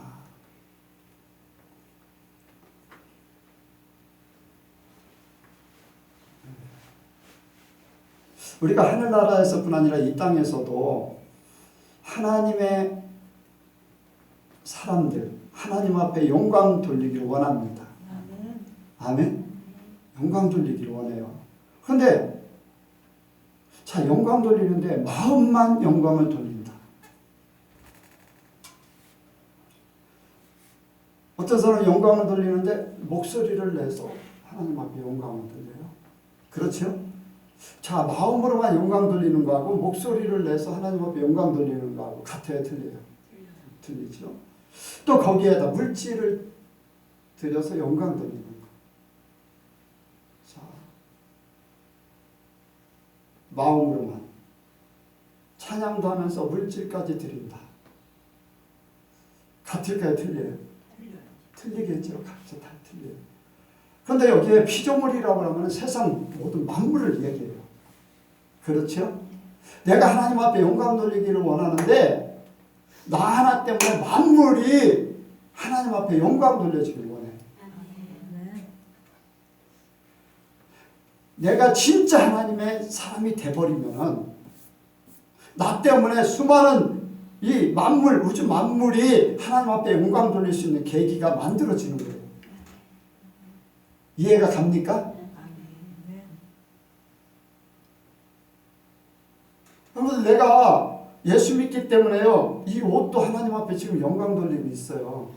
우리가 하늘나라에서뿐 아니라 이 땅에서도 하나님의 사람들, 하나님 앞에 영광 돌리기를 원합니다. 아멘. 아멘. 영광 돌리기를 원해요. 그런데 자, 영광 돌리는데 마음만 영광을 돌린다. 어떤 사람은 영광을 돌리는데 목소리를 내서 하나님 앞에 영광을 돌려요. 그렇죠? 자, 마음으로만 영광 돌리는 거하고 목소리를 내서 하나님 앞에 영광 돌리는 거하고 같아요, 틀려요? 틀리죠? 또 거기에다 물질을 들여서 영광 돌리는 거. 자, 마음으로만 찬양도 하면서 물질까지 드린다. 같을까요, 틀려요? 틀리겠죠. 각자 다 틀려요. 그런데 여기에 피조물이라고 하면 세상 모든 만물을 얘기해요. 그렇죠? 내가 하나님 앞에 영광 돌리기를 원하는데 나 하나 때문에 만물이 하나님 앞에 영광 돌려주기를 원해. 아멘. 내가 진짜 하나님의 사람이 돼버리면은 나 때문에 수많은 이 만물, 우주 만물이 하나님 앞에 영광 돌릴 수 있는 계기가 만들어지는 거예요. 이해가 갑니까? 아멘. 여러분, 내가 예수 믿기 때문에요, 이 옷도 하나님 앞에 지금 영광 돌리고 있어요.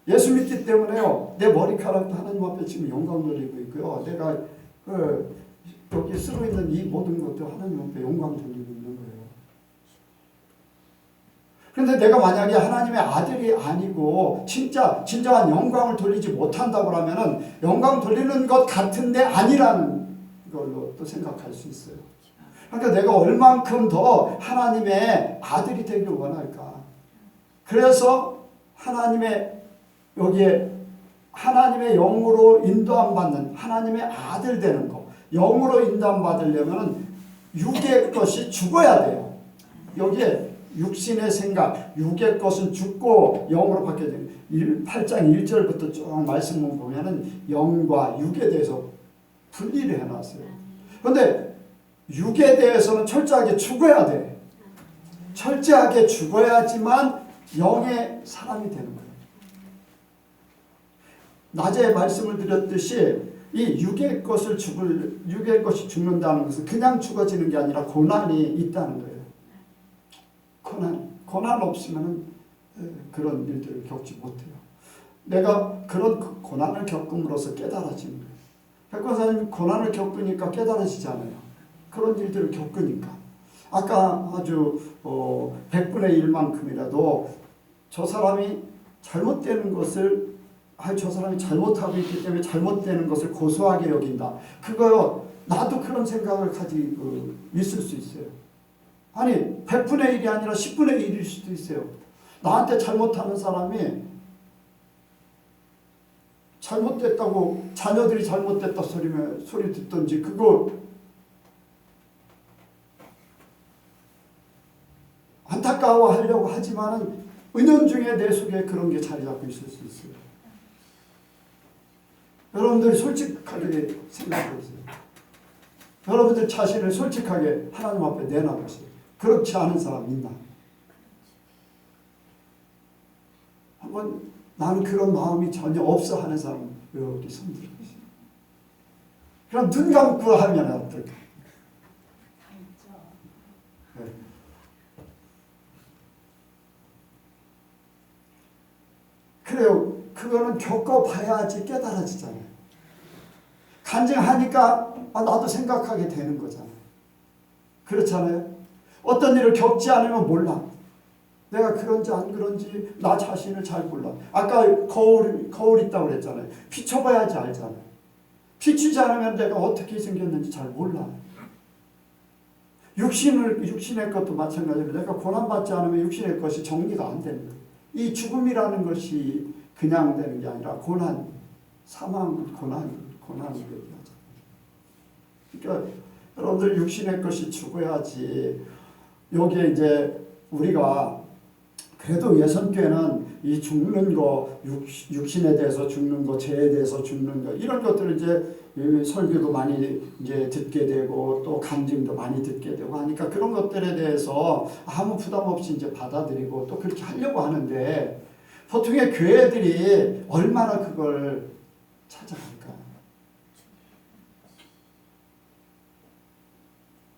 예수 믿기 때문에요, 내 머리카락도 하나님 앞에 지금 영광 돌리고 있고요. 내가 여기 쓰고 있는 이 모든 것도 하나님 앞에 영광 돌리고 있는 거예요. 그런데 내가 만약에 하나님의 아들이 아니고 진정한 영광을 돌리지 못한다고 하면은 영광 돌리는 것 같은데 아니라는 걸로 또 생각할 수 있어요. 그러니까 내가 얼만큼 더 하나님의 아들이 되길 원할까? 그래서 하나님의 여기에 하나님의 영으로 인도함 받는 하나님의 아들 되는 거, 영으로 인도함 받으려면 육의 것이 죽어야 돼요. 여기에 육신의 생각, 육의 것은 죽고 영으로 바뀌어야 돼요. 8장 1절부터 쭉 말씀을 보면은 영과 육에 대해서 분리를 해놨어요. 그런데 육에 대해서는 철저하게 죽어야 돼. 철저하게 죽어야지만 영의 사람이 되는 거예요. 낮에 말씀을 드렸듯이 이 육의 것이 죽는다는 것은 그냥 죽어지는 게 아니라 고난이 있다는 거예요. 고난 없으면 그런 일들을 겪지 못해요. 내가 그런 고난을 겪음으로써 깨달아지는 거예요. 백권사님 고난을 겪으니까 깨달아지잖아요. 그런 일들을 겪으니까. 아까 아주 100분의 1만큼이라도 저 사람이 잘못되는 것을 저 사람이 잘못하고 있기 때문에 잘못되는 것을 고소하게 여긴다. 그거요, 나도 그런 생각을 가지고 있을 수 있어요. 아니 100분의 1이 아니라 10분의 1일 수도 있어요. 나한테 잘못하는 사람이 잘못됐다고 자녀들이 잘못됐다 소리 듣든지 그거 안타까워하려고 하지만은 은연중에 내 속에 그런 게 자리 잡고 있을 수 있어요. 여러분들이 솔직하게 생각해보세요. 여러분들 자신을 솔직하게 하나님 앞에 내놔보세요. 그렇지 않은 사람 있나? 한번 나는 그런 마음이 전혀 없어 하는 사람 이렇게 손들어보세요. 그럼 눈 감고 하면 어떨까? 네. 그래요. 그거는 겪어봐야지 깨달아지잖아요. 간증하니까 나도 생각하게 되는 거잖아요. 그렇잖아요. 어떤 일을 겪지 않으면 몰라. 내가 그런지 안 그런지 나 자신을 잘 몰라. 아까 거울 있다고 그랬잖아요. 비춰봐야지 알잖아요. 비추지 않으면 내가 어떻게 생겼는지 잘 몰라. 육신의 것도 마찬가지로 내가 고난받지 않으면 육신의 것이 정리가 안 되는 거예요. 이 죽음이라는 것이 그냥 되는 게 아니라 고난, 사망, 고난을 얘기하죠. 그러니까 여러분들 육신의 것이 죽어야지. 여기에 이제 우리가 그래도 예선교회는 이 죽는 거, 육신에 대해서 죽는 거, 죄에 대해서 죽는 거, 이런 것들을 이제 설교도 많이 이제 듣게 되고 또 간증도 많이 듣게 되고 하니까 그런 것들에 대해서 아무 부담 없이 이제 받아들이고 또 그렇게 하려고 하는데 보통의 교회들이 얼마나 그걸 찾아갈까?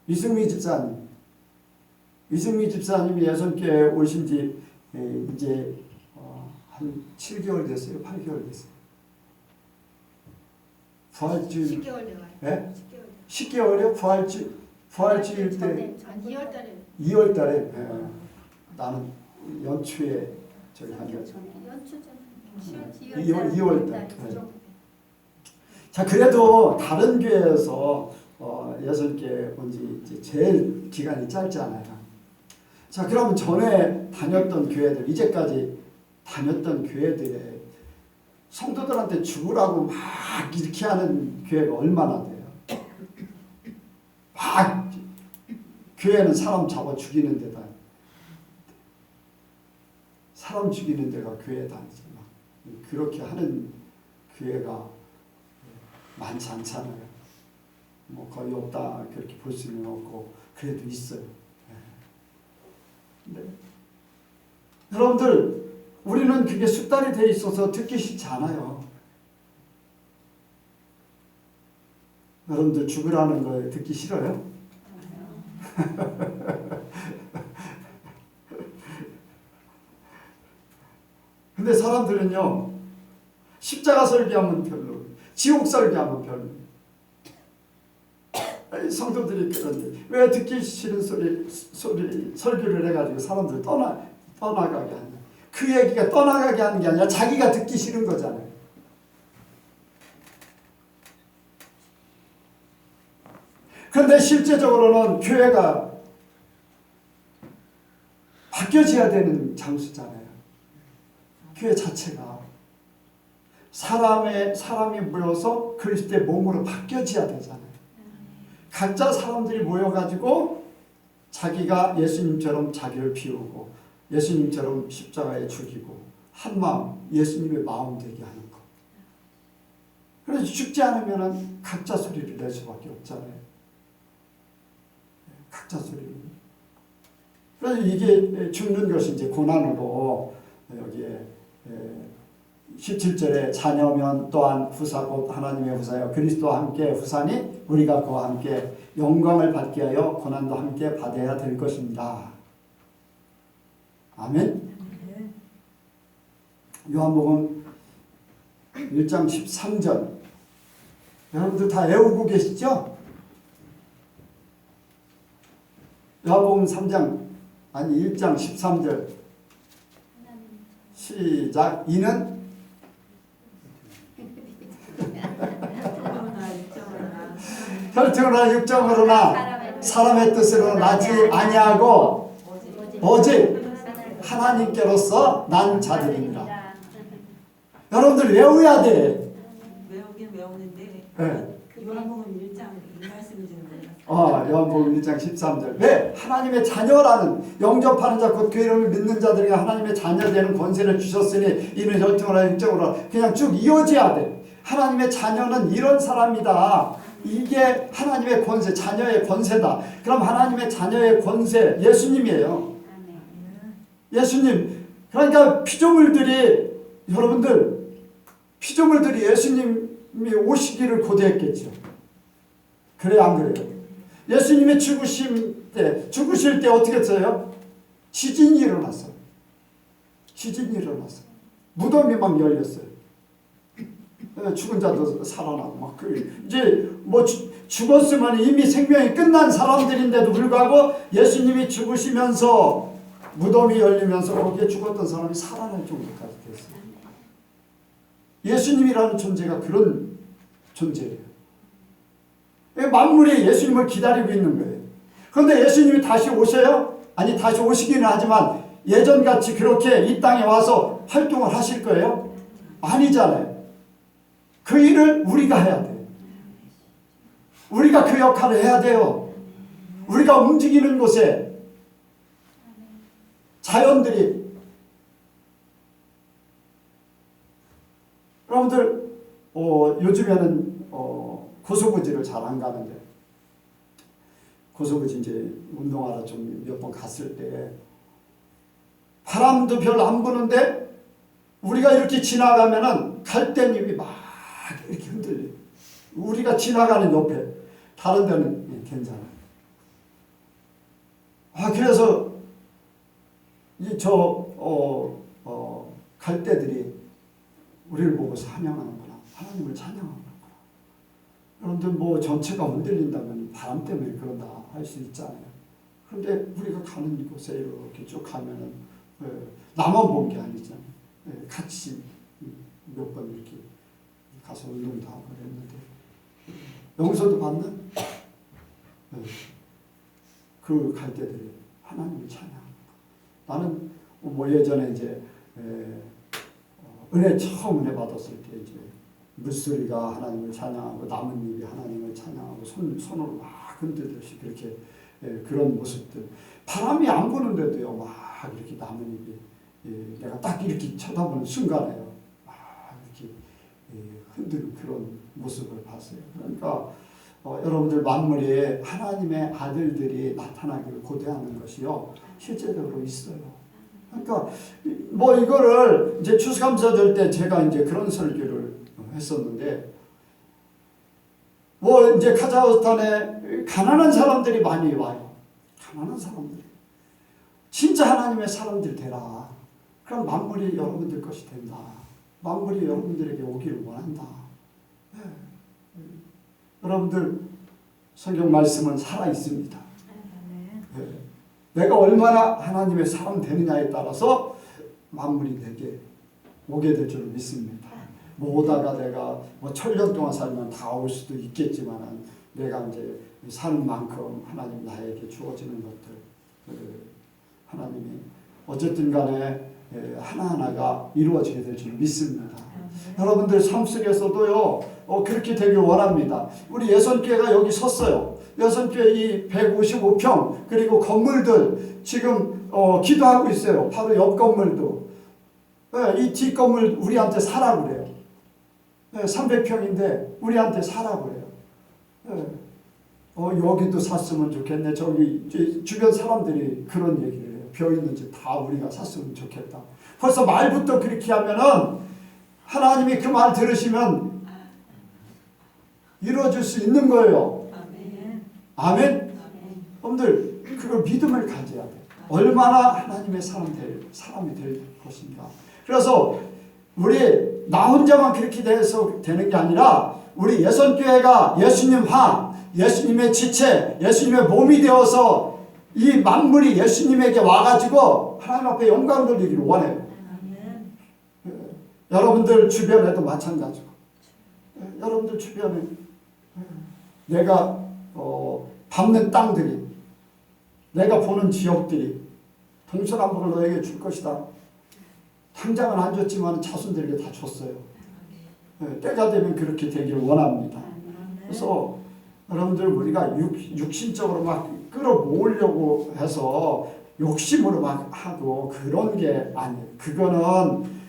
이승미 집사님이 예선교회 오신 지 이제 한 7개월 됐어요? 8개월 됐어요? 부활주일 10개월 돼가요. 예? 10개월이요? 부활주일 때 한 2월 달에 2월 달에 나는 연초에 저기 한 연초 전 2월 달. 자, 그래도 다른 교회에서 예선교회 온 지 이제 제일 기간이 짧잖아요. 자, 그럼 전에 다녔던 교회들, 이제까지 다녔던 교회들에 성도들한테 죽으라고 막 이렇게 하는 교회가 얼마나 돼요? 막 교회는 사람 잡아 죽이는 데다. 사람 죽이는 데가 교회다. 막 그렇게 하는 교회가 많지 않잖아요. 뭐 거의 없다 그렇게 볼 수는 없고 그래도 있어요. 네. 여러분들 우리는 그게 숙달이 돼 있어서 듣기 싫지 않아요. 여러분들 죽으라는 거 듣기 싫어요? 근데 사람들은요, 십자가 설교하면 별로, 지옥 설교하면 별로. 성도들이 그러니 왜 듣기 싫은 설교를 해가지고 사람들 떠나가게 하냐? 그 얘기가 떠나가게 하는 게 아니라 자기가 듣기 싫은 거잖아요. 그런데 실제적으로는 교회가 바뀌어져야 되는 장소잖아요. 교회 자체가 사람이 모여서 그리스도의 몸으로 바뀌어져야 되잖아요. 각자 사람들이 모여가지고 자기가 예수님처럼 자기를 비우고 예수님처럼 십자가에 죽이고 한 마음, 예수님의 마음 되게 하는 것. 그래서 죽지 않으면 각자 소리를 낼 수밖에 없잖아요. 각자 소리를. 그래서 이게 죽는 것이 이제 고난으로 여기에 17절에 자녀면 또한 후사 곧 하나님의 후사여 그리스도와 함께 후사니 우리가 그와 함께 영광을 받게 하여 고난도 함께 받아야 될 것입니다. 아멘. 요한복음 1장 13절 여러분들 다 외우고 계시죠? 요한복음 1장 13절 시작. 이는 혈통으로나 육정으로나 사람의 뜻으로 나지 아니하고 오직 하나님께로서 난 자들입니다. 여러분들 외워야 돼. 외우긴 외우는데 네. 요한복음 1장 이 말씀인지는 몰랐어요. 요한복음 1장 13절. 왜? 하나님의 자녀라는 영접하는 자 곧 그 이름을 믿는 자들에게 하나님의 자녀되는 권세를 주셨으니 이는 혈통으로나 육정으로나 그냥 쭉 이어져야 돼. 하나님의 자녀는 이런 사람이다. 이게 하나님의 권세, 자녀의 권세다. 그럼 하나님의 자녀의 권세, 예수님이에요. 예수님. 그러니까 피조물들이 여러분들 피조물들이 예수님이 오시기를 고대했겠죠. 그래 안 그래요? 예수님의 죽으실 때 어떻게 했어요? 지진이 일어났어요. 지진이 일어났어요. 무덤이 막 열렸어요. 죽은 자도 살아나고 막 이제 뭐 죽었으면 이미 생명이 끝난 사람들인데도 불구하고 예수님이 죽으시면서 무덤이 열리면서 거기에 죽었던 사람이 살아날 정도까지 됐어요. 예수님이라는 존재가 그런 존재예요. 만물이 예수님을 기다리고 있는 거예요. 그런데 예수님이 다시 오셔요? 아니 다시 오시기는 하지만 예전같이 그렇게 이 땅에 와서 활동을 하실 거예요? 아니잖아요. 그 일을 우리가 해야 돼요. 우리가 그 역할을 해야 돼요. 우리가 움직이는 곳에 자연들이 요즘에는 고소부지를 잘 안 가는데 고소부지 이제 운동하러 좀 몇 번 갔을 때 바람도 별로 안 부는데 우리가 이렇게 지나가면은 갈대잎이 막 이렇게 흔들려. 우리가 지나가는 옆에 다른 데는 괜찮아요. 그래서 갈대들이 우리를 보고 찬양하는구나. 하나님을 찬양하는구나. 여러분들 뭐 전체가 흔들린다면 바람 때문에 그런다 할 수 있잖아요. 그런데 우리가 가는 이곳에 이렇게 쭉 가면은 나만 본 게 아니잖아요. 같이 몇 번 이렇게 가서 운동도 하고 그랬는데 용서도 받는 그 갈대들이 하나님을 찬양합니다. 나는 뭐 예전에 이제 은혜 처음 은혜 받았을 때 이제 물소리가 하나님을 찬양하고 나뭇잎이 하나님을 찬양하고 손으로 막 흔들듯이 그렇게 그런 모습들 바람이 안 부는데도요 막 이렇게 나뭇잎이 내가 딱 이렇게 쳐다보는 순간에요 막 이렇게 흔드는 그런 모습을 봤어요. 그러니까 여러분들 만물에 하나님의 아들들이 나타나기를 고대하는 것이요 실제적으로 있어요. 그러니까 뭐 이거를 이제 추수감사절 때 제가 이제 그런 설교를 했었는데 뭐 이제 카자흐스탄에 가난한 사람들이 많이 와요. 가난한 사람들이 진짜 하나님의 사람들 되라. 그럼 만물이 여러분들 것이 된다. 만물이 여러분들에게 오기를 원한다. 여러분들 성경 말씀은 살아 있습니다. 내가 얼마나 하나님의 사람 되느냐에 따라서 만물이 내게 오게 될 줄 믿습니다. 못 오다가 내가 뭐 1000년 동안 살면 다 올 수도 있겠지만 내가 이제 사는 만큼 하나님 나에게 주어지는 것들 하나님이 어쨌든 간에 하나하나가 이루어지게 될 줄 믿습니다. 여러분들 삶 속에서도요 그렇게 되길 원합니다. 우리 예선교회가 여기 섰어요. 예선교회 이 155평 그리고 건물들 지금 기도하고 있어요. 바로 옆 건물도 이 뒷 건물 우리한테 사라고 그래요. 300평인데 우리한테 사라고 그래요. 여기도 샀으면 좋겠네. 저기 주변 사람들이 그런 얘기를 해요. 벼 있는 집 다 우리가 샀으면 좋겠다. 벌써 말부터 그렇게 하면은 하나님이 그 말 들으시면 이루어질 수 있는 거예요. 아멘. 여러분들 그걸 믿음을 가져야 돼. 얼마나 하나님의 사람이 될 것인가. 그래서 우리 나 혼자만 그렇게 돼서 되는 게 아니라 우리 예선교회가 예수님 예수님의 지체, 예수님의 몸이 되어서 이 만물이 예수님에게 와가지고 하나님 앞에 영광 돌리기를 원해요. 여러분들 주변에도 마찬가지고 여러분들 주변에 내가 밟는 땅들이 내가 보는 지역들이 동서남북을 너에게 줄 것이다. 당장은 안 줬지만 자손들에게 다 줬어요. 때가 되면 그렇게 되기를 원합니다. 그래서 여러분들 우리가 육신적으로 막 끌어모으려고 해서 욕심으로 막 하고 그런 게 아니에요. 그거는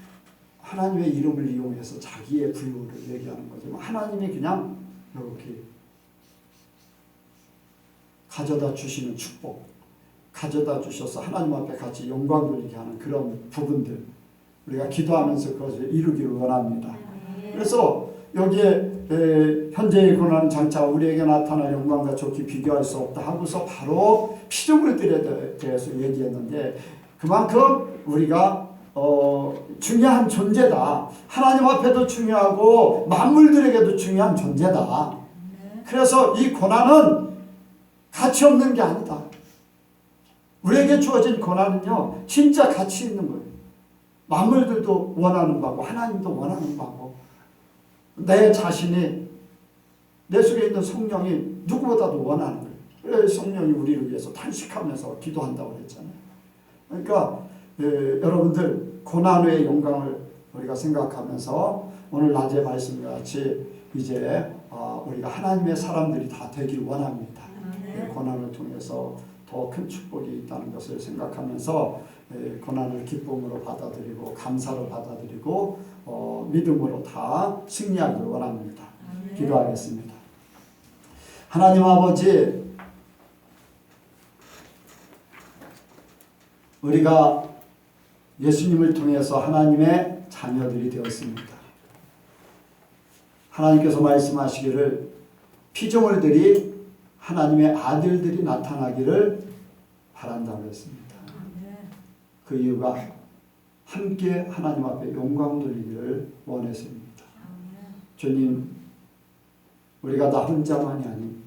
하나님의 이름을 이용해서 자기의 부유를 얘기하는 거죠. 하나님이 그냥 이렇게 가져다 주시는 축복, 가져다 주셔서 하나님 앞에 같이 영광 돌리게 하는 그런 부분들 우리가 기도하면서 그것을 이루기를 원합니다. 그래서 여기에 현재의 고난은 장차 우리에게 나타날 영광과 좋게 비교할 수 없다 하고서 바로 피조물들에 대해서 얘기했는데 그만큼 우리가 중요한 존재다. 하나님 앞에도 중요하고 만물들에게도 중요한 존재다. 그래서 이 고난은 가치 없는 게 아니다. 우리에게 주어진 고난은요 진짜 가치 있는 거예요. 만물들도 원하는 바고 하나님도 원하는 바고 내 자신이 내 속에 있는 성령이 누구보다도 원하는 거예요. 그래서 성령이 우리를 위해서 탄식하면서 기도한다고 그랬잖아요. 그러니까 여러분들 고난의 영광을 우리가 생각하면서 오늘 낮에 말씀과 같이 이제 우리가 하나님의 사람들이 다 되길 원합니다. 고난을 통해서 더 큰 축복이 있다는 것을 생각하면서 고난을 기쁨으로 받아들이고 감사로 받아들이고 믿음으로 다 승리하기를 원합니다. 아멘. 기도하겠습니다. 하나님 아버지, 우리가 예수님을 통해서 하나님의 자녀들이 되었습니다. 하나님께서 말씀하시기를 피조물들이 하나님의 아들들이 나타나기를 바란다고 했습니다. 아멘. 그 이유가 함께 하나님 앞에 영광 돌리기를 원했습니다. 아멘. 주님, 우리가 나 혼자만이 아닌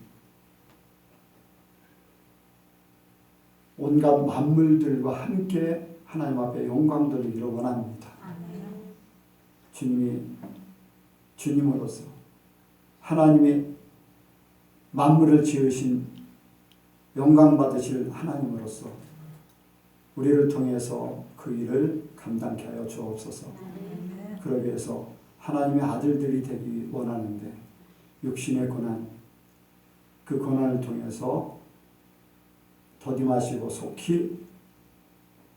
온갖 만물들과 함께 하나님 앞에 영광 돌리기를 원합니다. 아멘. 주님이 주님으로서 하나님이 만물을 지으신 영광 받으실 하나님으로서 우리를 통해서 그 일을 감당케 하여 주옵소서. 아멘. 그러기 위해서 하나님의 아들들이 되기 원하는데 육신의 고난, 그 고난을 통해서 더디마시고 속히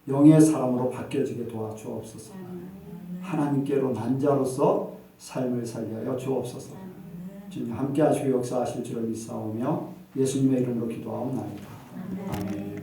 영의 사람으로 바뀌어지게 도와주옵소서. 하나님께로 난 자로서 삶을 살게 하여 주옵소서. 주님 함께 하시고 역사하실 줄을 믿사오며 예수님의 이름으로 기도하옵나이다. 아멘.